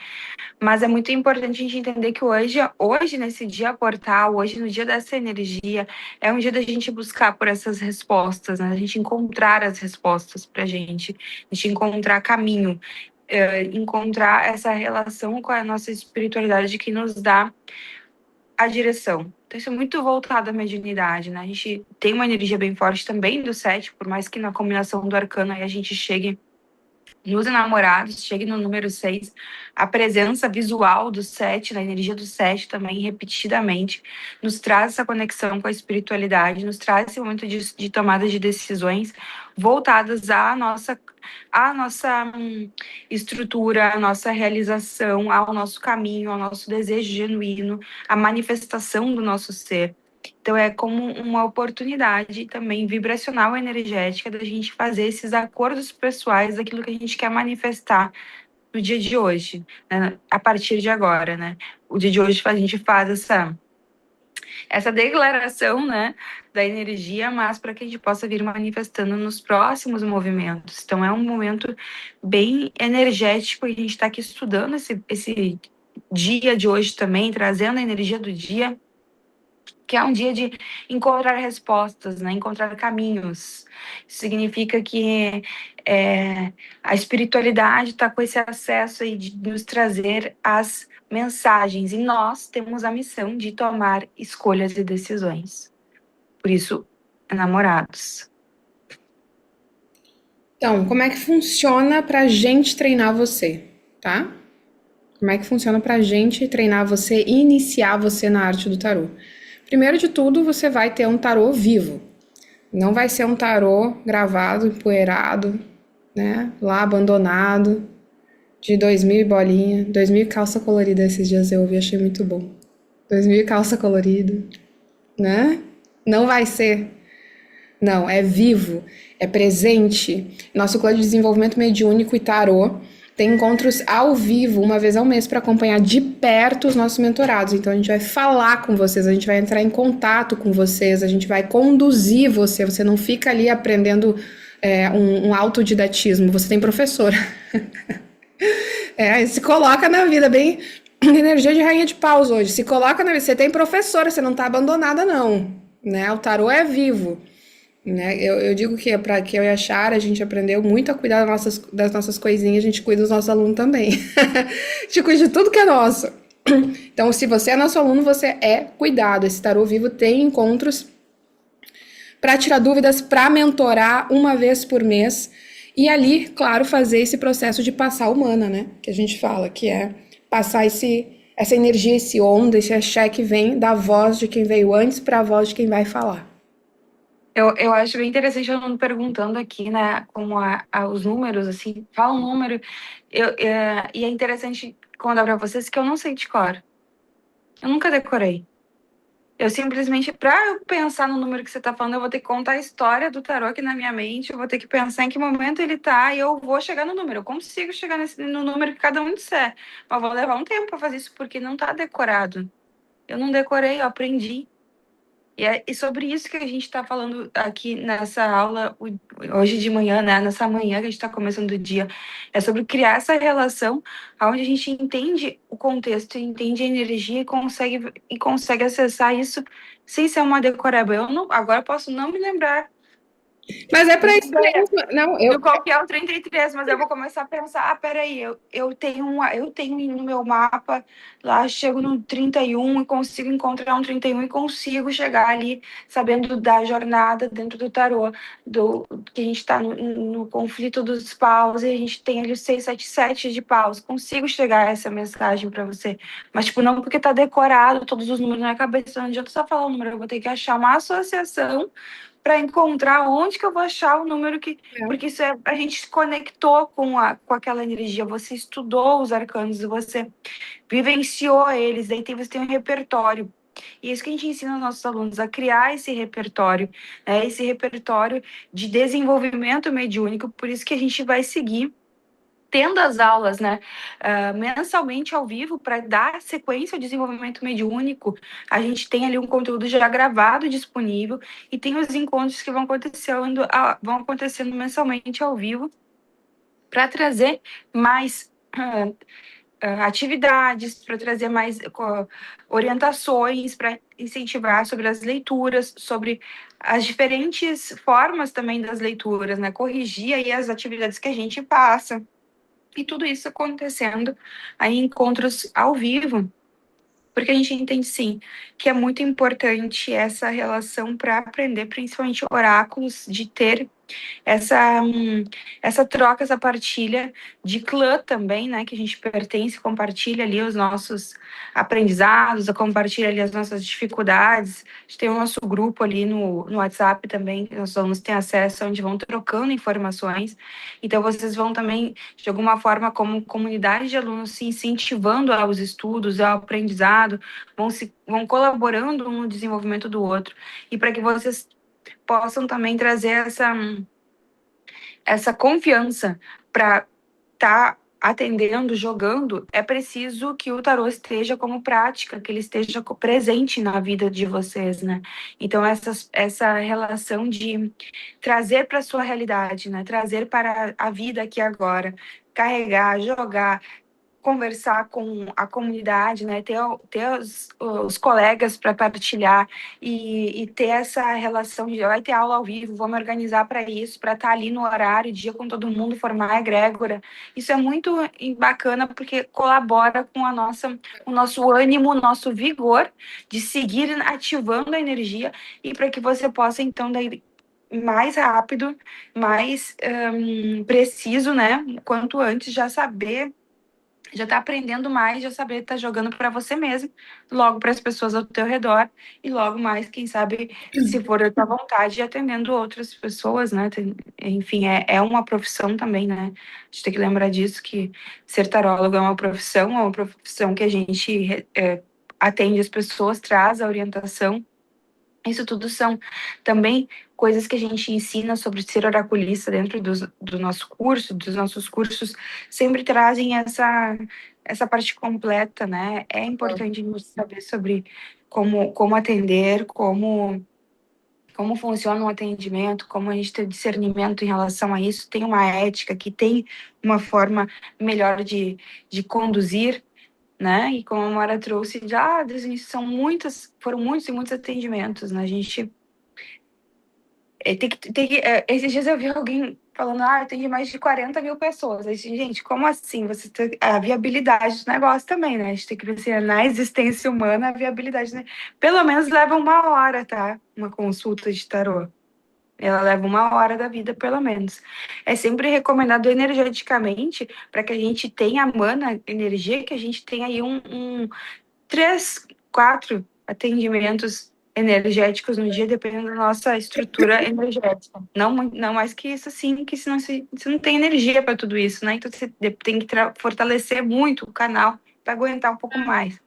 Mas é muito importante a gente entender que hoje, nesse dia portal, hoje, no dia dessa energia, é um dia da gente buscar por essas respostas, né? A gente encontrar as respostas para a gente encontrar caminho, encontrar essa relação com a nossa espiritualidade que nos dá a direção. Então, isso é muito voltado à mediunidade, né? A gente tem uma energia bem forte também do 7, por mais que na combinação do arcano aí a gente chegue nos enamorados, chegue no número 6, a presença visual do 7, na energia do 7 também, repetidamente, nos traz essa conexão com a espiritualidade, nos traz esse momento de tomada de decisões voltadas à nossa estrutura, à nossa realização, ao nosso caminho, ao nosso desejo genuíno, à manifestação do nosso ser. Então, é como uma oportunidade também vibracional energética da gente fazer esses acordos pessoais daquilo que a gente quer manifestar no dia de hoje, né? A partir de agora, né? O dia de hoje a gente faz essa declaração, né, da energia, mas para que a gente possa vir manifestando nos próximos movimentos. Então, é um momento bem energético e a gente está aqui estudando esse dia de hoje também, trazendo a energia do dia, que é um dia de encontrar respostas, né? Encontrar caminhos. Isso significa que a espiritualidade está com esse acesso aí de nos trazer as mensagens, e nós temos a missão de tomar escolhas e decisões. Por isso, namorados. Então, como é que funciona pra gente treinar você, tá? Como é que funciona pra gente treinar você e iniciar você na arte do tarô? Primeiro de tudo, você vai ter um tarô vivo. Não vai ser um tarô gravado, empoeirado, né? Lá abandonado, de 2000 e bolinha, 2000 calça colorida esses dias eu ouvi, achei muito bom. 2000 calça colorida, né? Não vai ser. Não, é vivo, é presente. Nosso clã de desenvolvimento mediúnico e tarô tem encontros ao vivo, uma vez ao mês, para acompanhar de perto os nossos mentorados. Então a gente vai falar com vocês, a gente vai entrar em contato com vocês, a gente vai conduzir você. Você não fica ali aprendendo um autodidatismo, você tem professora. Se coloca na vida, bem energia de rainha de paus hoje. Se coloca na vida, você tem professora, você não tá abandonada, não. Né? O tarô é vivo. Né? Eu digo que para que eu e a Chara a gente aprendeu muito a cuidar das nossas coisinhas, a gente cuida dos nossos alunos também. A gente cuida de tudo que é nosso. Então, se você é nosso aluno, você é cuidado. Esse tarô vivo tem encontros para tirar dúvidas, para mentorar uma vez por mês. E ali, claro, fazer esse processo de passar humana, né? Que a gente fala, que é passar essa energia, esse onda, esse axé que vem da voz de quem veio antes para a voz de quem vai falar. Eu acho bem interessante eu perguntando aqui, né, como os números, assim, fala um número, e é interessante contar para vocês que eu não sei de cor. Eu nunca decorei. Eu simplesmente, para eu pensar no número que você está falando, eu vou ter que contar a história do tarô aqui na minha mente, eu vou ter que pensar em que momento ele tá, e eu vou chegar no número. Eu consigo chegar no número que cada um disser, mas vou levar um tempo para fazer isso, porque não tá decorado. Eu não decorei, eu aprendi. E sobre isso que a gente está falando aqui nessa aula, hoje de manhã, né? Nessa manhã que a gente está começando o dia. É sobre criar essa relação onde a gente entende o contexto, entende a energia e consegue acessar isso sem ser uma decoreba. Eu não, agora eu posso não me lembrar Mas é para isso mesmo. Não, do qual que é o 33, mas eu vou começar a pensar, peraí, eu tenho no meu mapa, lá chego no 31 e consigo encontrar um 31 e consigo chegar ali, sabendo da jornada dentro do tarô, que a gente está no conflito dos paus, e a gente tem ali o 677 de paus, consigo chegar a essa mensagem para você, mas tipo, não porque tá decorado todos os números na cabeça, não adianta só falar o número, eu vou ter que achar uma associação para encontrar onde que eu vou achar o número porque isso a gente se conectou com aquela energia, você estudou os arcanos, você vivenciou eles, daí você tem um repertório. E é isso que a gente ensina aos nossos alunos, a criar esse repertório, né? Esse repertório de desenvolvimento mediúnico, por isso que a gente vai seguir tendo as aulas, né, mensalmente ao vivo para dar sequência ao desenvolvimento mediúnico. A gente tem ali um conteúdo já gravado disponível e tem os encontros que vão acontecendo mensalmente ao vivo para trazer mais atividades, para trazer mais orientações, para incentivar sobre as leituras, sobre as diferentes formas também das leituras, né, corrigir aí as atividades que a gente passa. E tudo isso acontecendo aí em encontros ao vivo, porque a gente entende, sim, que é muito importante essa relação para aprender, principalmente oráculos, de ter essa, essa troca, essa partilha de clã também, né? Que a gente pertence, compartilha ali os nossos aprendizados, compartilha ali as nossas dificuldades. A gente tem o nosso grupo ali no WhatsApp também, que os alunos têm acesso, onde vão trocando informações. Então, vocês vão também, de alguma forma, como comunidade de alunos, se incentivando aos estudos, ao aprendizado, vão colaborando um no desenvolvimento do outro. E para que vocês possam também trazer essa confiança para estar atendendo, jogando, é preciso que o tarô esteja como prática, que ele esteja presente na vida de vocês, né? Então, essa relação de trazer para a sua realidade, né? Trazer para a vida aqui agora, carregar, jogar, conversar com a comunidade, né? Ter os colegas para partilhar e ter essa relação de vai ter aula ao vivo, vamos organizar para isso, para estar ali no horário, dia com todo mundo, formar a egrégora. Isso é muito bacana porque colabora com o nosso ânimo, o nosso vigor de seguir ativando a energia e para que você possa, então, daí mais rápido, mais preciso, né? Quanto antes já saber, já tá aprendendo mais, já saber tá jogando para você mesmo, logo para as pessoas ao teu redor e logo mais, quem sabe, se for da tua vontade, atendendo outras pessoas, né? Enfim, é uma profissão também, né? A gente tem que lembrar disso, que ser tarólogo é uma profissão que a gente atende as pessoas, traz a orientação. Isso tudo são também coisas que a gente ensina sobre ser oraculista dentro do nosso curso, dos nossos cursos, sempre trazem essa parte completa, né? É importante a gente saber sobre como atender, como funciona um atendimento, como a gente tem discernimento em relação a isso, tem uma ética, que tem uma forma melhor de conduzir, né? E como a Mara trouxe, já desde o início foram muitos e muitos atendimentos, né? A gente esses dias eu vi alguém falando, eu tenho mais de 40 mil pessoas. Aí, gente, como assim? A viabilidade do negócio também, né? A gente tem que ver se na existência humana a viabilidade, né? Pelo menos leva 1 hora, tá? Uma consulta de tarô. Ela leva 1 hora da vida, pelo menos. É sempre recomendado energeticamente, para que a gente tenha mana, energia, que a gente tenha aí 3, 4 atendimentos energéticos no dia, dependendo da nossa estrutura energética. Não mais que isso, assim, que senão você não tem energia para tudo isso, né? Então você tem que fortalecer muito o canal para aguentar um pouco mais.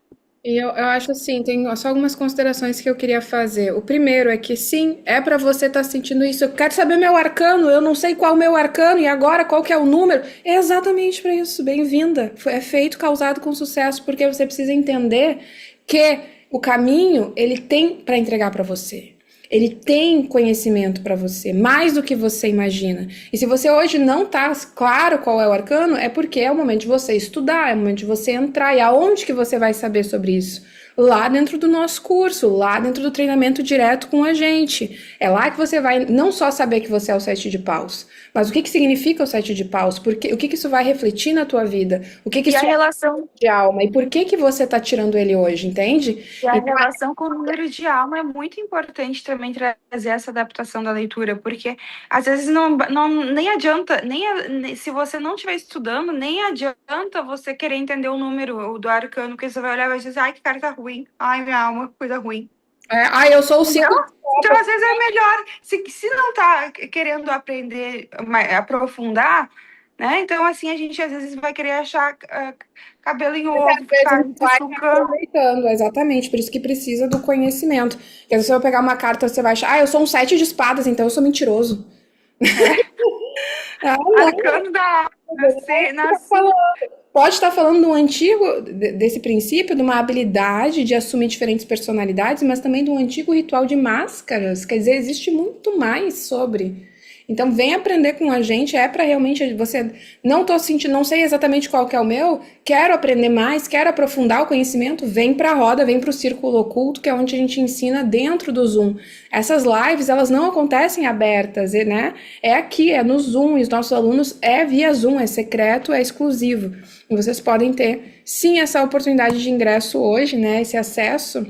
E eu acho assim, tem só algumas considerações que eu queria fazer. O primeiro é que sim, é para você estar sentindo isso. Eu quero saber meu arcano, eu não sei qual é o meu arcano e agora qual que é o número. É exatamente para isso. Bem-vinda. É feito, causado com sucesso, porque você precisa entender que o caminho ele tem para entregar para você. Ele tem conhecimento para você, mais do que você imagina. E se você hoje não está claro qual é o arcano, é porque é o momento de você estudar, é o momento de você entrar. E aonde que você vai saber sobre isso? Lá dentro do nosso curso, lá dentro do treinamento direto com a gente. É lá que você vai não só saber que você é o 7 de paus, mas o que significa o 7 de paus, o que isso vai refletir na tua vida, o que E a isso é relação de alma e por que você está tirando ele hoje, entende? E a Então, relação com o número de alma é muito importante também trazer essa adaptação da leitura, porque às vezes nem adianta, se você não estiver estudando, nem adianta você querer entender o número do arcano, porque você vai olhar e vai dizer, ai, que carta ruim, ai, minha alma, coisa ruim. eu sou o 5. Entendeu? Então, às vezes é melhor, se não está querendo aprender, aprofundar, né? Então, assim, a gente às vezes vai querer achar cabelo em ovo, ficar Vai sucando. aproveitando, exatamente, por isso que precisa do conhecimento. Porque se você vai pegar uma carta, você vai achar, eu sou um 7 de espadas, então eu sou mentiroso. Ah, não, Arcano da nasci. pode estar falando do antigo, desse princípio, de uma habilidade de assumir diferentes personalidades, mas também de um antigo ritual de máscaras. Quer dizer, existe muito mais sobre. Então, vem aprender com a gente, é para realmente você não tô sentindo, não sei exatamente qual que é o meu, quero aprender mais, quero aprofundar o conhecimento, vem para a roda, vem para o círculo oculto, que é onde a gente ensina dentro do Zoom. Essas lives, elas não acontecem abertas, né? É aqui, é no Zoom, e os nossos alunos é via Zoom, é secreto, é exclusivo. E vocês podem ter, sim, essa oportunidade de ingresso hoje, né? Esse acesso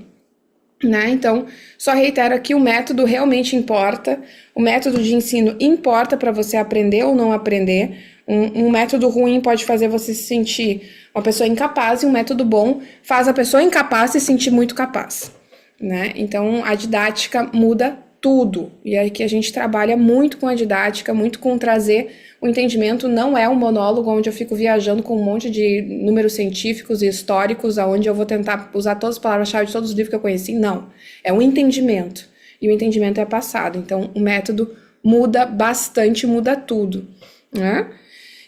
né? Então, só reitero aqui, o método realmente importa, o método de ensino importa para você aprender ou não aprender. Um método ruim pode fazer você se sentir uma pessoa incapaz, e um método bom faz a pessoa incapaz se sentir muito capaz, né? Então, a didática muda tudo. E é que a gente trabalha muito com a didática, muito com trazer o entendimento. Não é um monólogo onde eu fico viajando com um monte de números científicos e históricos, aonde eu vou tentar usar todas as palavras-chave de todos os livros que eu conheci. Não. É um entendimento. E o entendimento é passado. Então, o método muda bastante, muda tudo, né?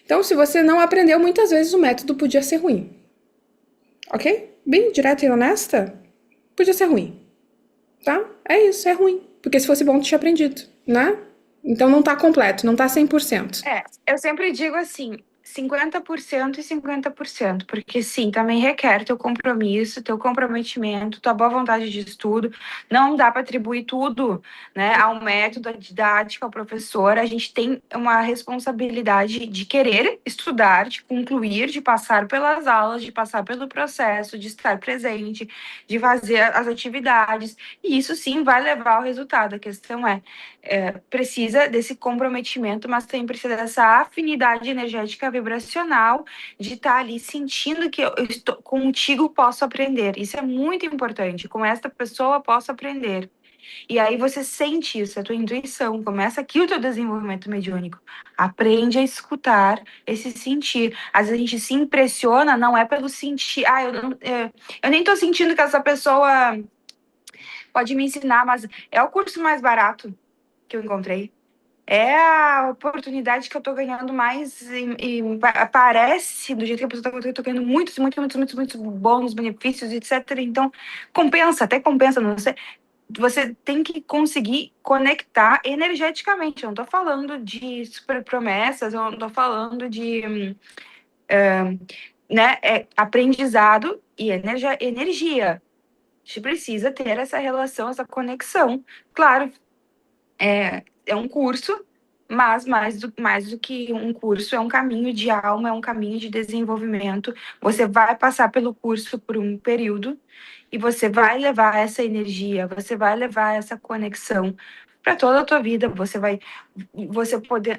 Então, se você não aprendeu, muitas vezes o método podia ser ruim. Ok? Bem direta e honesta, podia ser ruim. Tá? É isso, é ruim. Porque se fosse bom, tinha aprendido, né? Então não tá completo, não tá 100%. Eu sempre digo assim, 50% e 50%, porque sim, também requer teu compromisso, teu comprometimento, tua boa vontade de estudo. Não dá para atribuir tudo, né, ao método, à didática, ao professor. A gente tem uma responsabilidade de querer estudar, de concluir, de passar pelas aulas, de passar pelo processo, de estar presente, de fazer as atividades. E isso sim vai levar ao resultado. A questão precisa desse comprometimento, mas também precisa dessa afinidade energética vibracional, de estar ali sentindo que eu estou contigo, posso aprender. Isso é muito importante. Com esta pessoa posso aprender. E aí você sente isso, a tua intuição, começa aqui o teu desenvolvimento mediúnico. Aprende a escutar esse sentir. Às vezes a gente se impressiona, não é pelo sentir. Eu nem estou sentindo que essa pessoa pode me ensinar, mas é o curso mais barato que eu encontrei. É a oportunidade que eu tô ganhando mais e parece, do jeito que a pessoa tá, eu tô ganhando muitos bônus, benefícios, etc. Então, compensa, até compensa, não sei. Você tem que conseguir conectar energeticamente. Eu não tô falando de super promessas, eu não tô falando de aprendizado e energia. A gente precisa ter essa relação, essa conexão. Claro, é um curso, mas mais do que um curso, é um caminho de alma, é um caminho de desenvolvimento. Você vai passar pelo curso por um período e você vai levar essa energia, você vai levar essa conexão para toda a tua vida.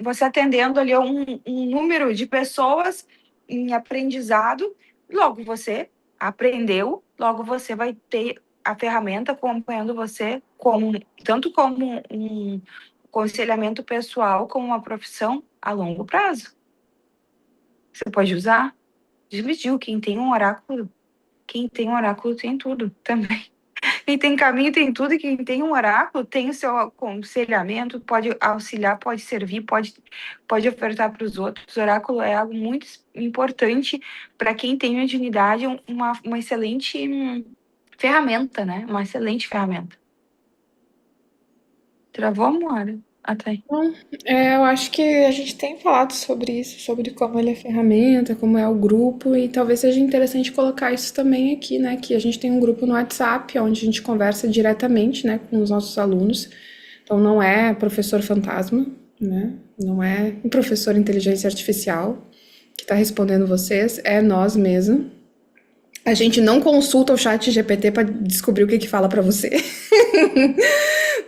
Você atendendo ali um número de pessoas em aprendizado, logo você aprendeu, logo você vai ter a ferramenta acompanhando você tanto como um aconselhamento pessoal, como uma profissão a longo prazo. Você pode usar. Dividiu. Quem tem um oráculo tem tudo também. Quem tem caminho tem tudo, e quem tem um oráculo tem o seu aconselhamento, pode auxiliar, pode servir, pode ofertar para os outros. O oráculo é algo muito importante para quem tem mediunidade, uma excelente ferramenta, né? Uma excelente ferramenta. Travou, amor? Até. Bom, eu acho que a gente tem falado sobre isso, sobre como ele é ferramenta, como é o grupo, e talvez seja interessante colocar isso também aqui, né? Que a gente tem um grupo no WhatsApp, onde a gente conversa diretamente, né, com os nossos alunos. Então não é professor fantasma, né? Não é um professor inteligência artificial que está respondendo vocês, é nós mesmos. A gente não consulta o chat GPT para descobrir o que que fala para você.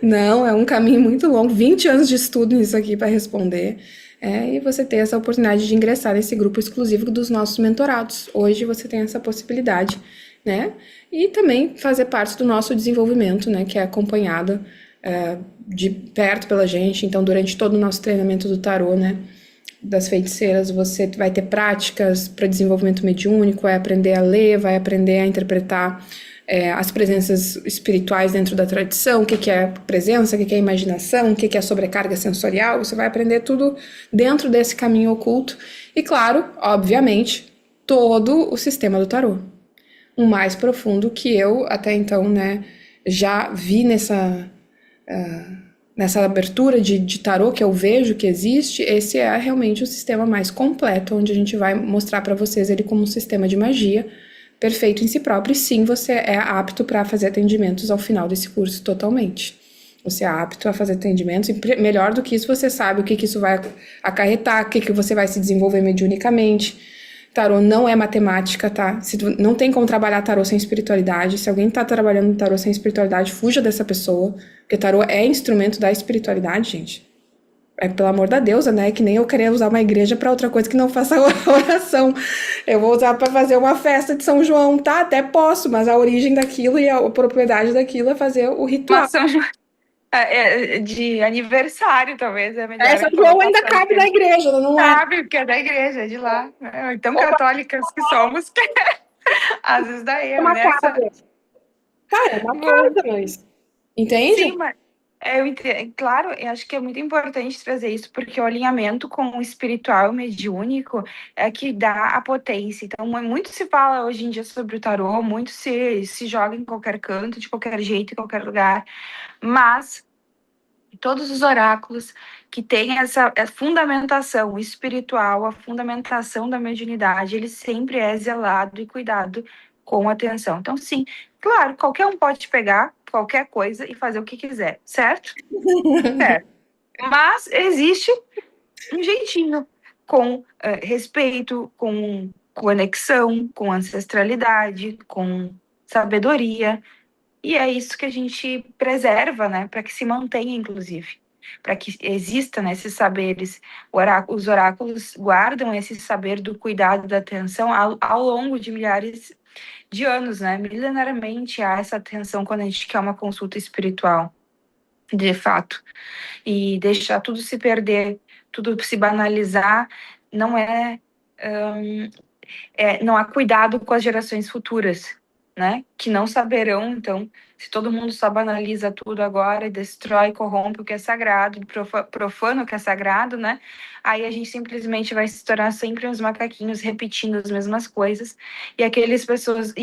Não, é um caminho muito longo, 20 anos de estudo nisso aqui para responder. E você ter essa oportunidade de ingressar nesse grupo exclusivo dos nossos mentorados. Hoje você tem essa possibilidade, né? E também fazer parte do nosso desenvolvimento, né? Que é acompanhado de perto pela gente. Então, durante todo o nosso treinamento do tarô, né? Das feiticeiras, você vai ter práticas para desenvolvimento mediúnico, vai aprender a ler, vai aprender a interpretar as presenças espirituais dentro da tradição, o que é presença, o que é imaginação, o que é sobrecarga sensorial. Você vai aprender tudo dentro desse caminho oculto. E claro, obviamente, todo o sistema do tarô. O mais profundo que eu até então, né, já vi nessa abertura de tarô que eu vejo que existe. Esse é realmente o sistema mais completo, onde a gente vai mostrar para vocês ele como um sistema de magia perfeito em si próprio, e sim, você é apto para fazer atendimentos ao final desse curso totalmente. Você é apto a fazer atendimentos, e melhor do que isso, você sabe o que isso vai acarretar, o que você vai se desenvolver mediunicamente. Tarô não é matemática, tá? Não tem como trabalhar tarô sem espiritualidade. Se alguém tá trabalhando tarô sem espiritualidade, fuja dessa pessoa. Porque tarô é instrumento da espiritualidade, gente. É pelo amor da deusa, né? Que nem eu querer usar uma igreja pra outra coisa que não faça oração. Eu vou usar pra fazer uma festa de São João, tá? Até posso, mas a origem daquilo e a propriedade daquilo é fazer o ritual. Mas de aniversário, talvez, é É, melhor São a João ainda colocação. cabe na igreja, não é? Sabe, porque é da igreja, é de lá. Tão Opa, católicas que somos, que às vezes dá é erro uma nessa. casa. Cara, é uma Bom, casa, mas. Entende? sim, mas eu entendo, claro, eu acho que é muito importante trazer isso, porque o alinhamento com o espiritual e mediúnico é que dá a potência. Então, muito se fala hoje em dia sobre o tarô, muito se joga em qualquer canto, de qualquer jeito, em qualquer lugar, mas todos os oráculos que têm essa fundamentação espiritual, a fundamentação da mediunidade, ele sempre é zelado e cuidado com atenção. Então, sim, claro, qualquer um pode pegar qualquer coisa e fazer o que quiser, certo? Certo. Mas existe um jeitinho com respeito, com conexão, com ancestralidade, com sabedoria. E é isso que a gente preserva, né, para que se mantenha, inclusive, para que exista, né, esses saberes. Os oráculos guardam esse saber do cuidado, da atenção ao longo de milhares de anos, né? Milenariamente há essa atenção quando a gente quer uma consulta espiritual, de fato. E deixar tudo se perder, tudo se banalizar, não não há cuidado com as gerações futuras, né? Que não saberão, então, se todo mundo só banaliza tudo agora e destrói, corrompe o que é sagrado, profana o que é sagrado, né? Aí a gente simplesmente vai se tornar sempre uns macaquinhos repetindo as mesmas coisas, e aquelas pessoas,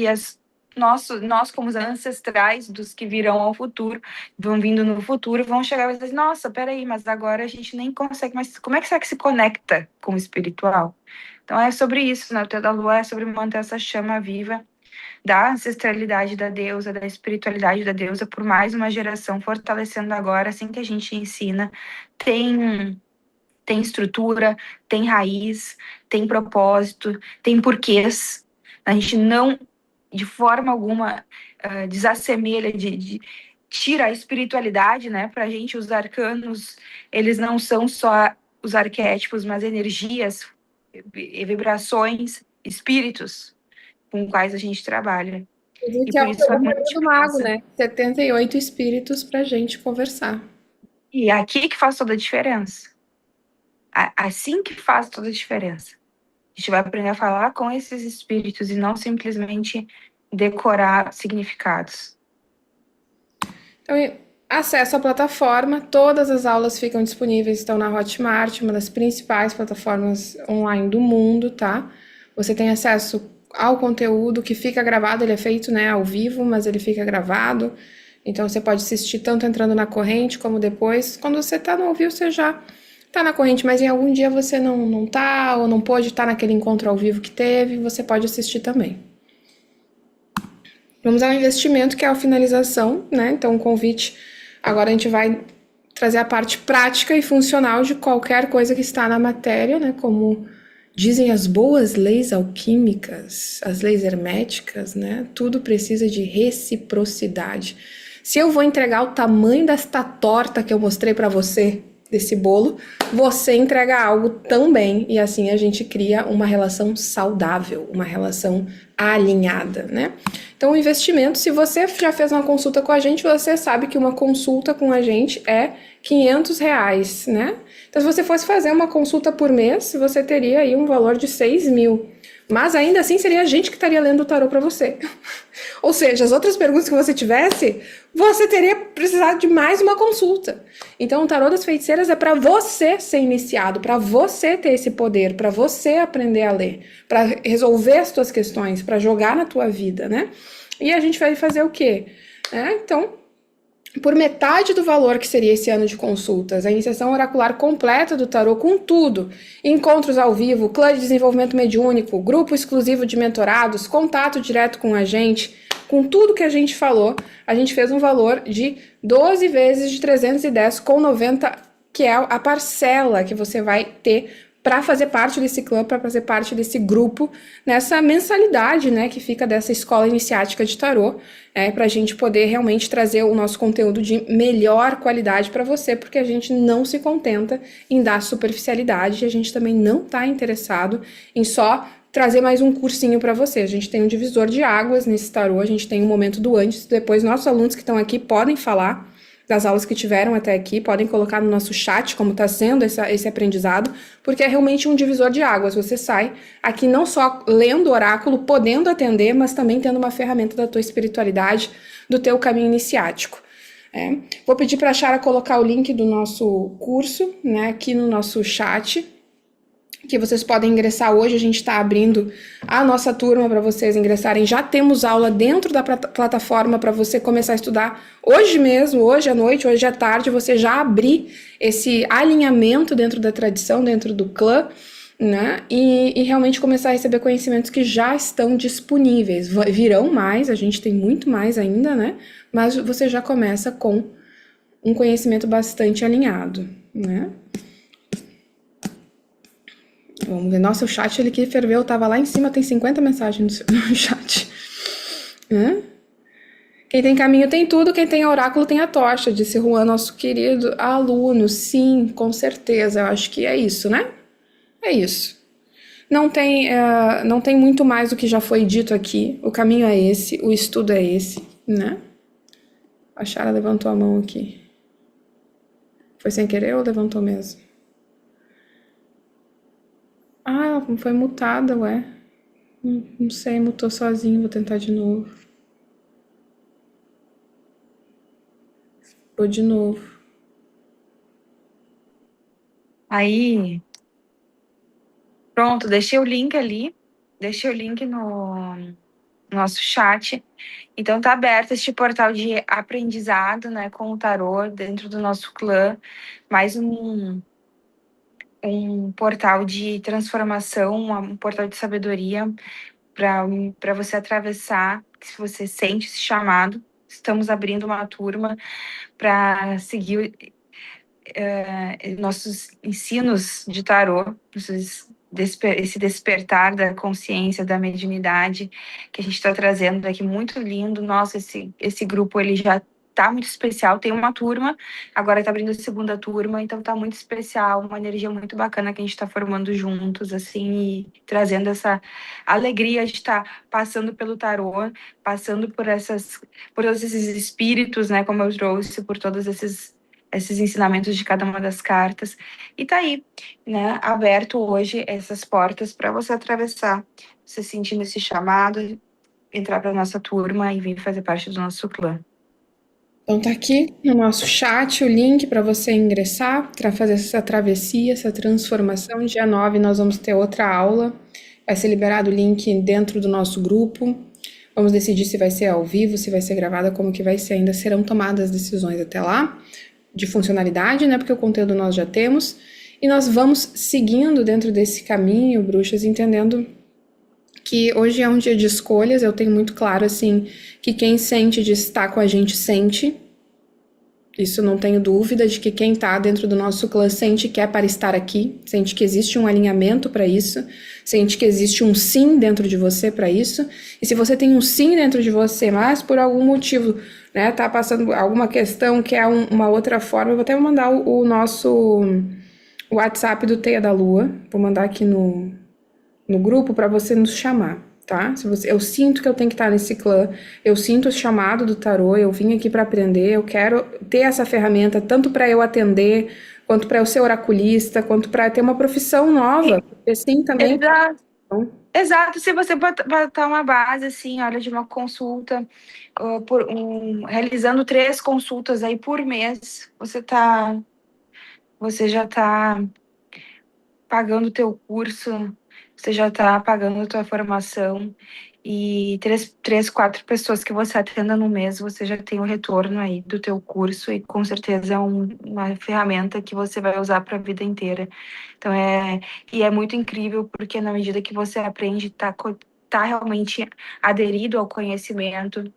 nós como os ancestrais dos que virão ao futuro, vão vindo no futuro, vão chegar e dizer, nossa, peraí, mas agora a gente nem consegue mais, como é que será que se conecta com o espiritual? Então é sobre isso, né? O Teu da Lua é sobre manter essa chama viva da ancestralidade da deusa, da espiritualidade da deusa por mais uma geração, fortalecendo agora, assim que a gente ensina, tem estrutura, tem raiz, tem propósito, tem porquês. A gente não, de forma alguma, desassemelha, tira a espiritualidade, né? Para a gente, os arcanos, eles não são só os arquétipos, mas energias, vibrações, espíritos com quais a gente trabalha. Dizem E que é por isso faz o muita poder do mago, diferença. né? 78 espíritos pra gente conversar. E é aqui que faz toda a diferença. Assim que faz toda a diferença. A gente vai aprender a falar com esses espíritos e não simplesmente decorar significados. Então, acesso à plataforma, todas as aulas ficam disponíveis, estão na Hotmart, uma das principais plataformas online do mundo, tá? Você tem acesso ao conteúdo que fica gravado, ele é feito, né, ao vivo, mas ele fica gravado. Então você pode assistir tanto entrando na corrente como depois. Quando você tá no ao vivo, você já tá na corrente, mas em algum dia você não tá ou não pôde estar naquele encontro ao vivo que teve, você pode assistir também. Vamos ao investimento, que é a finalização, né? Então, o convite, agora a gente vai trazer a parte prática e funcional de qualquer coisa que está na matéria, né? Como dizem as boas leis alquímicas, as leis herméticas, né? Tudo precisa de reciprocidade. Se eu vou entregar o tamanho desta torta que eu mostrei para você, desse bolo, você entrega algo também, e assim a gente cria uma relação saudável, uma relação alinhada, né? Então, o investimento, se você já fez uma consulta com a gente, você sabe que uma consulta com a gente é R$ 500, né? Então, se você fosse fazer uma consulta por mês, você teria aí um valor de 6.000. Mas ainda assim seria a gente que estaria lendo o tarô para você. Ou seja, as outras perguntas que você tivesse, você teria precisado de mais uma consulta. Então, o tarô das feiticeiras é para você ser iniciado, para você ter esse poder, para você aprender a ler, para resolver as tuas questões, para jogar na tua vida, né? E a gente vai fazer o quê? Então, por metade do valor que seria esse ano de consultas, a iniciação oracular completa do tarô com tudo, encontros ao vivo, clã de desenvolvimento mediúnico, grupo exclusivo de mentorados, contato direto com a gente, com tudo que a gente falou, a gente fez um valor de 12 vezes de 310,90, que é a parcela que você vai ter para fazer parte desse clã, para fazer parte desse grupo, nessa mensalidade, né, que fica dessa escola iniciática de tarô, para a gente poder realmente trazer o nosso conteúdo de melhor qualidade para você, porque a gente não se contenta em dar superficialidade e a gente também não está interessado em só trazer mais um cursinho para você. A gente tem um divisor de águas nesse tarô, a gente tem um momento do antes, depois nossos alunos que estão aqui podem falar das aulas que tiveram até aqui, podem colocar no nosso chat como está sendo esse aprendizado, porque é realmente um divisor de águas. Você sai aqui não só lendo o oráculo, podendo atender, mas também tendo uma ferramenta da tua espiritualidade, do teu caminho iniciático. Vou pedir para a Chara colocar o link do nosso curso, né, aqui no nosso chat, que vocês podem ingressar hoje. A gente está abrindo a nossa turma para vocês ingressarem. Já temos aula dentro da plataforma para você começar a estudar hoje mesmo, hoje à noite, hoje à tarde, você já abrir esse alinhamento dentro da tradição, dentro do clã, né? E realmente começar a receber conhecimentos que já estão disponíveis. Virão mais, a gente tem muito mais ainda, né? Mas você já começa com um conhecimento bastante alinhado, né? Vamos ver. Nossa, o chat ele que ferveu, tava lá em cima, tem 50 mensagens no chat. Quem tem caminho tem tudo, quem tem oráculo tem a tocha, disse Juan, nosso querido aluno. Sim, com certeza, eu acho que é isso, né? É isso. Não tem muito mais do que já foi dito aqui. O caminho é esse, o estudo é esse, né? A Chara levantou a mão aqui. Foi sem querer ou levantou mesmo? Ah, ela foi mutada, ué. Não sei, mutou sozinho, vou tentar de novo. Vou de novo. Aí, pronto, deixei o link ali, deixei o link no nosso chat. Então tá aberto este portal de aprendizado, né, com o tarô dentro do nosso clã, mais um portal de transformação, um portal de sabedoria para você atravessar, se você sente esse chamado. Estamos abrindo uma turma para seguir nossos ensinos de tarô, esse despertar da consciência, da mediunidade que a gente está trazendo aqui, muito lindo. Nossa, esse grupo ele já tá muito especial. Tem uma turma, agora tá abrindo a segunda turma, então tá muito especial, uma energia muito bacana que a gente tá formando juntos, assim, e trazendo essa alegria de estar passando pelo tarô, passando por todos esses espíritos, né, como eu trouxe, por todos esses ensinamentos de cada uma das cartas. E tá aí, né, aberto hoje essas portas para você atravessar, você sentindo esse chamado, entrar para nossa turma e vir fazer parte do nosso clã. Então tá aqui no nosso chat o link para você ingressar, para fazer essa travessia, essa transformação. Dia 9 nós vamos ter outra aula. Vai ser liberado o link dentro do nosso grupo. Vamos decidir se vai ser ao vivo, se vai ser gravada, como que vai ser. Ainda serão tomadas decisões até lá, de funcionalidade, né? Porque o conteúdo nós já temos. E nós vamos seguindo dentro desse caminho, bruxas, entendendo que hoje é um dia de escolhas. Eu tenho muito claro, assim, que quem sente de estar com a gente sente. Isso não tenho dúvida de que quem está dentro do nosso clã sente que é para estar aqui, sente que existe um alinhamento para isso, sente que existe um sim dentro de você para isso. E se você tem um sim dentro de você, mas por algum motivo, né, tá passando alguma questão que é uma outra forma, eu vou até mandar o nosso WhatsApp do Teia da Lua, vou mandar aqui no grupo para você nos chamar, tá? Eu sinto que eu tenho que estar nesse clã, eu sinto o chamado do tarô, eu vim aqui para aprender, eu quero ter essa ferramenta tanto para eu atender, quanto para eu ser oraculista, quanto para ter uma profissão nova, porque assim também. Exato. Exato, se você botar uma base assim, olha, de uma consulta, realizando 3 consultas aí por mês, você já tá pagando o teu curso, você já está pagando a tua formação, e 4 pessoas que você atenda no mês, você já tem o retorno aí do teu curso, e com certeza é uma ferramenta que você vai usar para a vida inteira. Então é muito incrível, porque na medida que você aprende, tá realmente aderido ao conhecimento,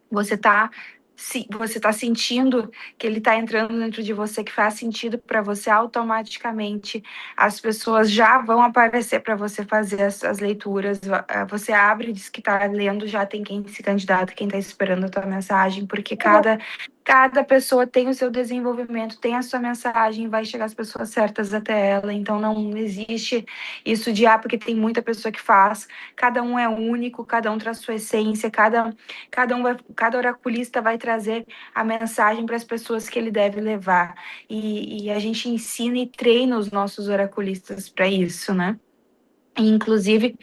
você tá se você está sentindo que ele está entrando dentro de você, que faz sentido para você, automaticamente as pessoas já vão aparecer para você fazer as leituras. Você abre, diz que está lendo, já tem quem se candidata, quem está esperando a tua mensagem, porque cada pessoa tem o seu desenvolvimento, tem a sua mensagem, vai chegar as pessoas certas até ela. Então não existe isso de porque tem muita pessoa que faz. Cada um é único, cada um traz sua essência, cada oraculista vai trazer a mensagem para as pessoas que ele deve levar. E a gente ensina e treina os nossos oraculistas para isso, né? E, inclusive,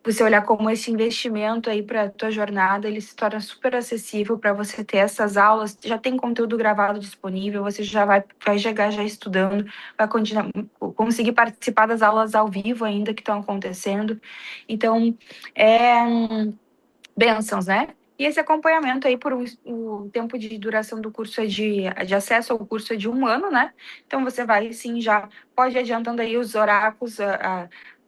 você olhar como esse investimento aí para a tua jornada, ele se torna super acessível para você ter essas aulas, já tem conteúdo gravado disponível, você já vai chegar já estudando, vai continuar, conseguir participar das aulas ao vivo ainda que estão acontecendo. Então, é bênçãos, né? E esse acompanhamento aí o tempo de duração do curso de acesso ao curso é de 1 ano, né? Então você vai sim, já pode ir adiantando aí os oráculos,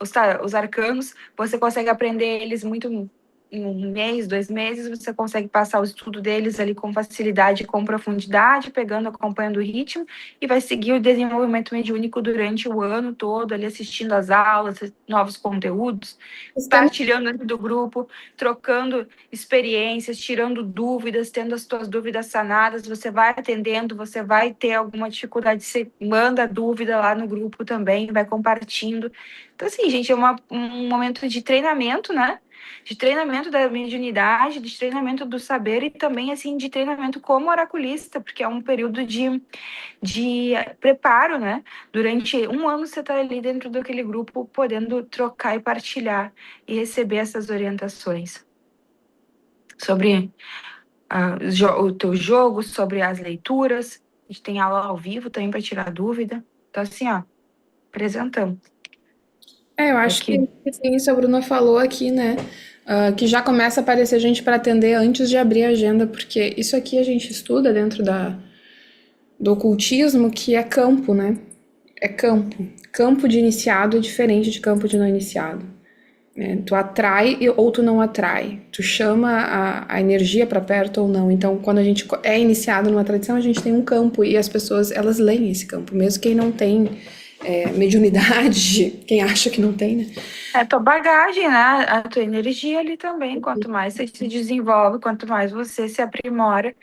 os arcanos, você consegue aprender eles muito em 1 mês, 2 meses, você consegue passar o estudo deles ali com facilidade e com profundidade, pegando, acompanhando o ritmo, e vai seguir o desenvolvimento mediúnico durante o ano todo, ali assistindo às aulas, novos conteúdos, Estamos partilhando dentro do grupo, trocando experiências, tirando dúvidas, tendo as suas dúvidas sanadas, você vai atendendo, você vai ter alguma dificuldade, você manda dúvida lá no grupo também, vai compartilhando. Então, assim, gente, é um momento de treinamento, né? De treinamento da mediunidade, de treinamento do saber e também, assim, de treinamento como oraculista, porque é um período de preparo, né? Durante 1 ano você está ali dentro daquele grupo, podendo trocar e partilhar e receber essas orientações sobre o teu jogo, sobre as leituras. A gente tem aula ao vivo também para tirar dúvida. Então, assim, ó, apresentamos. Eu acho Aqui. que sim, isso a Bruna falou aqui, né? Que já começa a aparecer gente para atender antes de abrir a agenda, porque isso aqui a gente estuda dentro do ocultismo, que é campo, né? É campo. Campo de iniciado é diferente de campo de não iniciado, né? Tu atrai ou tu não atrai. Tu chama a energia para perto ou não. Então, quando a gente é iniciado numa tradição, a gente tem um campo e as pessoas, elas leem esse campo. Mesmo quem não tem mediunidade, quem acha que não tem, né? É a tua bagagem, né? A tua energia ali também. Quanto mais você se desenvolve, quanto mais você se aprimora,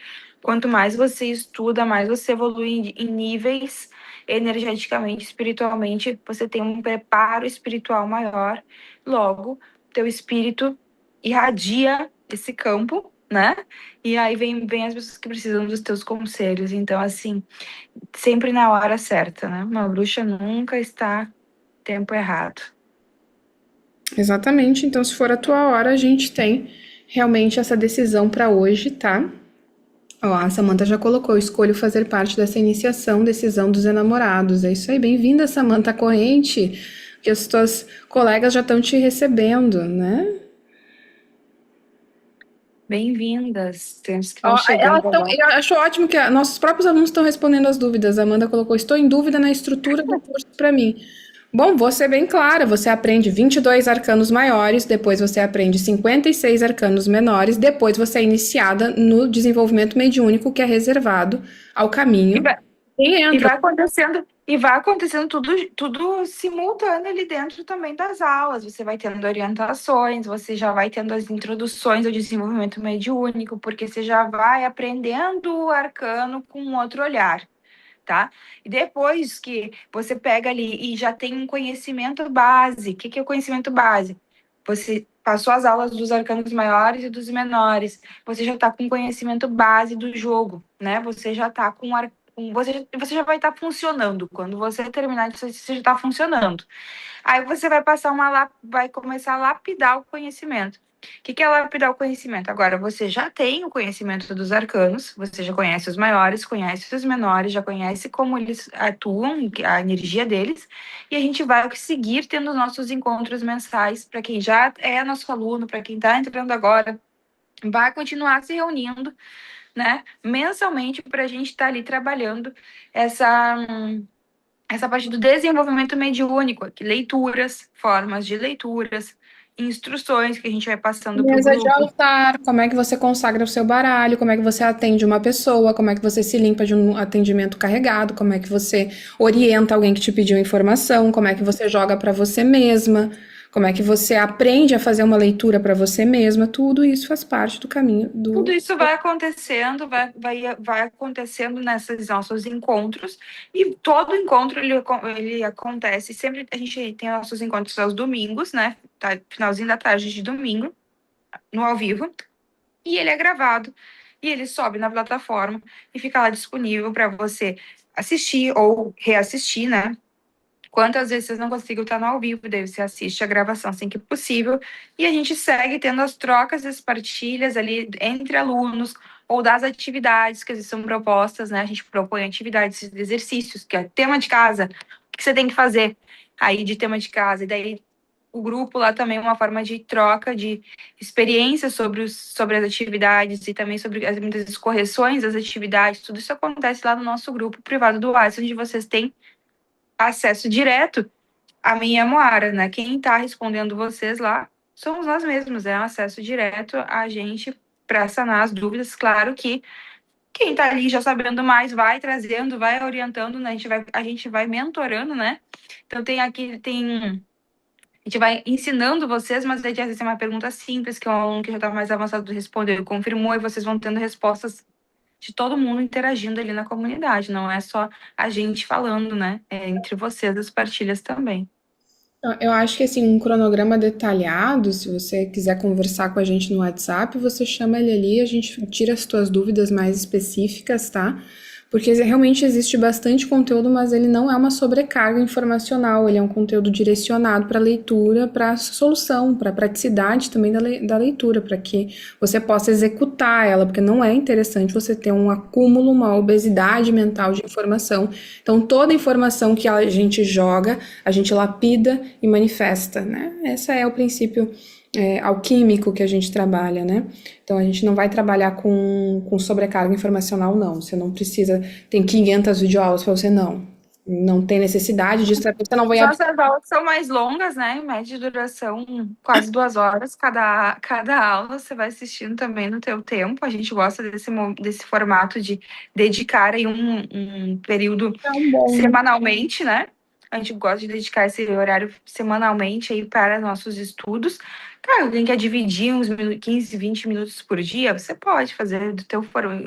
quanto mais você estuda, mais você evolui em níveis energeticamente, espiritualmente, você tem um preparo espiritual maior. Logo, teu espírito irradia esse campo, né? E aí vem as pessoas que precisam dos teus conselhos. Então, assim, sempre na hora certa, né? Uma bruxa nunca está tempo errado. Exatamente. Então, se for a tua hora, a gente tem realmente essa decisão para hoje, tá? Ó, a Samantha já colocou, eu escolho fazer parte dessa iniciação, decisão dos enamorados. É isso aí, bem-vinda, Samantha, à corrente, que as tuas colegas já estão te recebendo, né? Bem-vindas, temos que Ó, estão chegando agora. eu acho ótimo que nossos próprios alunos estão respondendo as dúvidas. A Amanda colocou, estou em dúvida na estrutura do curso para mim. Bom, vou ser bem clara, você aprende 22 arcanos maiores, depois você aprende 56 arcanos menores, depois você é iniciada no desenvolvimento mediúnico que é reservado ao E caminho. vai, Quem e entra? vai acontecendo, tudo simultâneo ali dentro também das aulas. Você vai tendo orientações, você já vai tendo as introduções ao desenvolvimento mediúnico, porque você já vai aprendendo o arcano com um outro olhar. Tá? E depois que você pega ali e já tem um conhecimento base, o que é o conhecimento base? Você passou as aulas dos arcanos maiores e dos menores, você já está com conhecimento base do jogo, né? Você já está você já vai estar funcionando. Quando você terminar você já está funcionando. Aí você vai vai começar a lapidar o conhecimento. O que é lapidar o conhecimento? Agora, você já tem o conhecimento dos arcanos, você já conhece os maiores, conhece os menores, já conhece como eles atuam, a energia deles, e a gente vai seguir tendo nossos encontros mensais. Para quem já é nosso aluno, para quem está entrando agora, vai continuar se reunindo, né, mensalmente, para a gente estar ali trabalhando essa parte do desenvolvimento mediúnico, leituras, formas de leituras, instruções que a gente vai passando para o Mesa de grupo. altar, como é que você consagra o seu baralho, como é que você atende uma pessoa, como é que você se limpa de um atendimento carregado, como é que você orienta alguém que te pediu informação, como é que você joga para você mesma, como é que você aprende a fazer uma leitura para você mesma, tudo isso faz parte do caminho Tudo do. isso vai acontecendo, vai acontecendo nesses nossos encontros, e todo encontro ele acontece. Sempre a gente tem nossos encontros aos domingos, né? Tá, finalzinho da tarde de domingo, no ao vivo, e ele é gravado, e ele sobe na plataforma e fica lá disponível para você assistir ou reassistir, né? Quantas vezes vocês não conseguem estar no ao vivo, daí você assiste a gravação assim que possível, e a gente segue tendo as trocas, as partilhas ali entre alunos, ou das atividades que são propostas, né? A gente propõe atividades, exercícios, que é tema de casa, o que você tem que fazer aí de tema de casa, e daí o grupo lá também é uma forma de troca de experiências sobre as atividades e também sobre muitas vezes correções das atividades, tudo isso acontece lá no nosso grupo privado do WhatsApp, onde vocês têm acesso direto à minha Moara, né? Quem está respondendo vocês lá somos nós mesmos, é um acesso direto a gente para sanar as dúvidas. Claro que quem está ali já sabendo mais vai trazendo, vai orientando, né? A gente vai mentorando, né? Então a gente vai ensinando vocês, mas às vezes é uma pergunta simples que o aluno que já está mais avançado respondeu e confirmou, e vocês vão tendo respostas de todo mundo interagindo ali na comunidade, não é só a gente falando, né? É entre vocês as partilhas também. Eu acho que assim, um cronograma detalhado, se você quiser conversar com a gente no WhatsApp, você chama ele ali, a gente tira as tuas dúvidas mais específicas, tá? Porque realmente existe bastante conteúdo, mas ele não é uma sobrecarga informacional, ele é um conteúdo direcionado para leitura, para solução, para praticidade também da leitura, para que você possa executar ela, porque não é interessante você ter um acúmulo, uma obesidade mental de informação. Então, toda informação que a gente joga, a gente lapida e manifesta, né? Esse é o princípio alquímico que a gente trabalha, né? Então a gente não vai trabalhar com sobrecarga informacional, não. Você não precisa, tem 500 videoaulas para você, não. Não tem necessidade disso, você não vai Nossas aulas são mais longas, né? Em média de duração, quase 2 horas cada aula. Você vai assistindo também no teu tempo. A gente gosta desse formato de dedicar aí um período absorver um bom. semanalmente, né? A gente gosta de dedicar esse horário semanalmente aí para nossos estudos. Claro, quem quer dividir uns 15, 20 minutos por dia, você pode fazer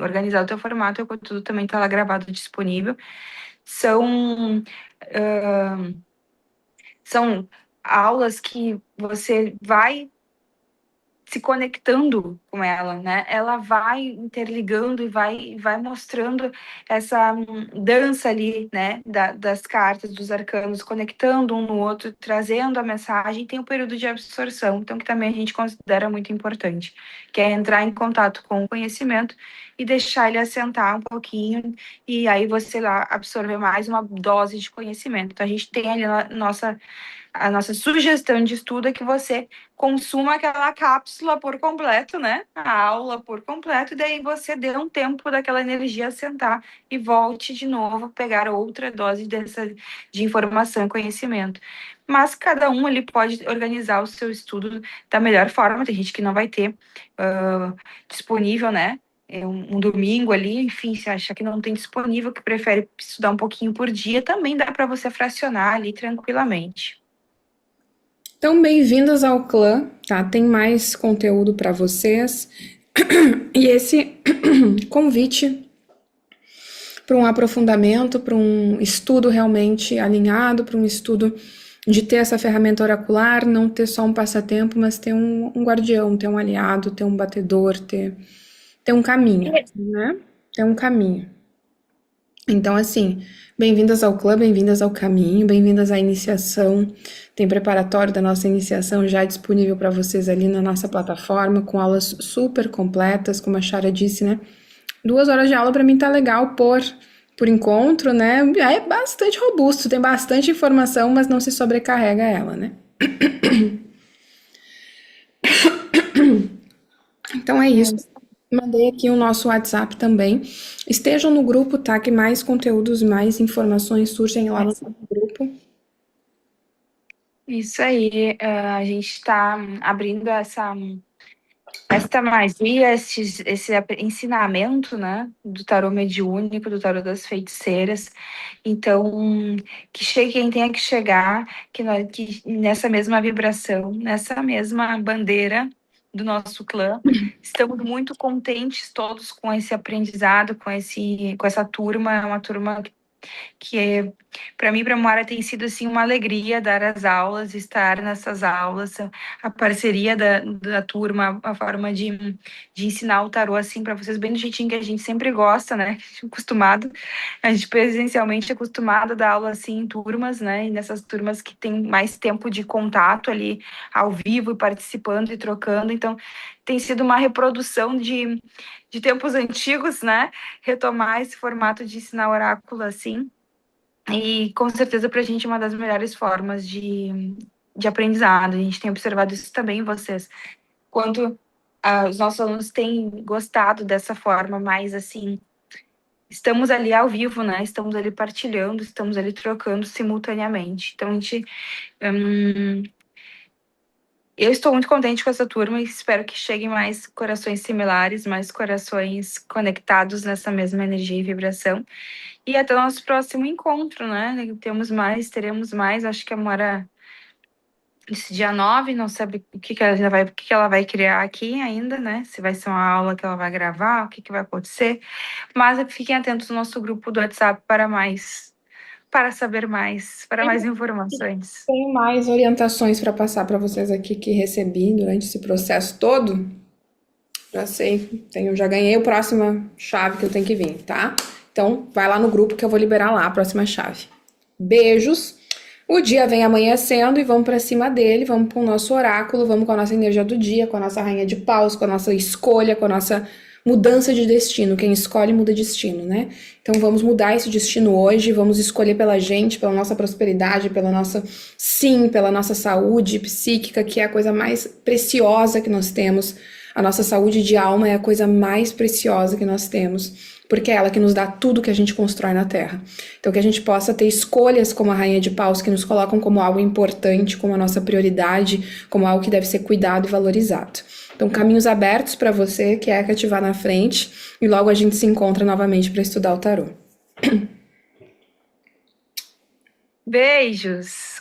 organizar o teu formato, o tudo também está lá gravado disponível. São são aulas que você vai se conectando com ela, né? Ela vai interligando e vai mostrando essa dança ali, né? Das cartas, dos arcanos, conectando um no outro, trazendo a mensagem. Tem um período de absorção, então que também a gente considera muito importante, que é entrar em contato com o conhecimento e deixar ele assentar um pouquinho, e aí você lá absorver mais uma dose de conhecimento. Então a gente tem ali a nossa sugestão de estudo é que você consuma aquela cápsula por completo, né? A aula por completo, e daí você dê um tempo daquela energia assentar e volte de novo pegar outra dose de informação e conhecimento. Mas cada um ali pode organizar o seu estudo da melhor forma. Tem gente que não vai ter disponível, né? Um domingo ali, enfim, se achar que não tem disponível, que prefere estudar um pouquinho por dia, também dá para você fracionar ali tranquilamente. Então, bem-vindas ao clã, tá? Tem mais conteúdo para vocês. E esse convite para um aprofundamento, para um estudo realmente alinhado, para um estudo de ter essa ferramenta oracular, não ter só um passatempo, mas ter um guardião, ter um aliado, ter um batedor, ter um caminho, né? Ter um caminho. Então, assim, bem-vindas ao clã, bem-vindas ao caminho, bem-vindas à iniciação. Tem preparatório da nossa iniciação já disponível para vocês ali na nossa plataforma, com aulas super completas, como a Chara disse, né? 2 horas de aula para mim tá legal por encontro, né? É bastante robusto, tem bastante informação, mas não se sobrecarrega ela, né? Então é isso. Mandei aqui o nosso WhatsApp também. Estejam no grupo, tá? Que mais conteúdos, mais informações surgem lá no nosso grupo. Isso aí, a gente está abrindo esta magia, esse ensinamento, né, do tarô mediúnico, do tarô das feiticeiras. Então, que chegue quem tenha que chegar, que nessa mesma vibração, nessa mesma bandeira do nosso clã. Estamos muito contentes todos com esse aprendizado, com essa turma. É uma turma que para mim, para a Moara, tem sido assim uma alegria dar as aulas, estar nessas aulas, a parceria da turma, a forma de ensinar o tarô assim para vocês, bem do jeitinho que a gente sempre gosta, né? Acostumado, a gente presencialmente é acostumado a dar aula assim em turmas, né? E nessas turmas que tem mais tempo de contato ali ao vivo, participando e trocando, então tem sido uma reprodução de tempos antigos, né? Retomar esse formato de ensinar oráculo assim. E com certeza para a gente é uma das melhores formas de aprendizado. A gente tem observado isso também em vocês. Quanto os nossos alunos têm gostado dessa forma mais assim. Estamos ali ao vivo, né? Estamos ali partilhando, estamos ali trocando simultaneamente. Então, eu estou muito contente com essa turma e espero que cheguem mais corações similares, mais corações conectados nessa mesma energia e vibração. E até o nosso próximo encontro, né? Teremos mais. Acho que a Mora, esse dia 9, não sabe o que ela vai criar aqui ainda, né? Se vai ser uma aula que ela vai gravar, o que vai acontecer. Mas fiquem atentos no nosso grupo do WhatsApp para saber mais, para mais informações. Tenho mais orientações para passar para vocês aqui que recebi durante esse processo todo. Já sei, já ganhei a próxima chave que eu tenho que vir, tá? Então, vai lá no grupo que eu vou liberar lá a próxima chave. Beijos. O dia vem amanhecendo e vamos para cima dele, vamos para o nosso oráculo, vamos com a nossa energia do dia, com a nossa rainha de paus, com a nossa escolha, com a nossa mudança de destino. Quem escolhe muda destino, né? Então vamos mudar esse destino hoje, vamos escolher pela gente, pela nossa prosperidade, pela nossa sim, pela nossa saúde psíquica, que é a coisa mais preciosa que nós temos. A nossa saúde de alma é a coisa mais preciosa que nós temos, porque é ela que nos dá tudo que a gente constrói na Terra. Então que a gente possa ter escolhas como a Rainha de Paus, que nos colocam como algo importante, como a nossa prioridade, como algo que deve ser cuidado e valorizado. Então caminhos abertos para você, que é que ativar na frente, e logo a gente se encontra novamente para estudar o tarô. Beijos!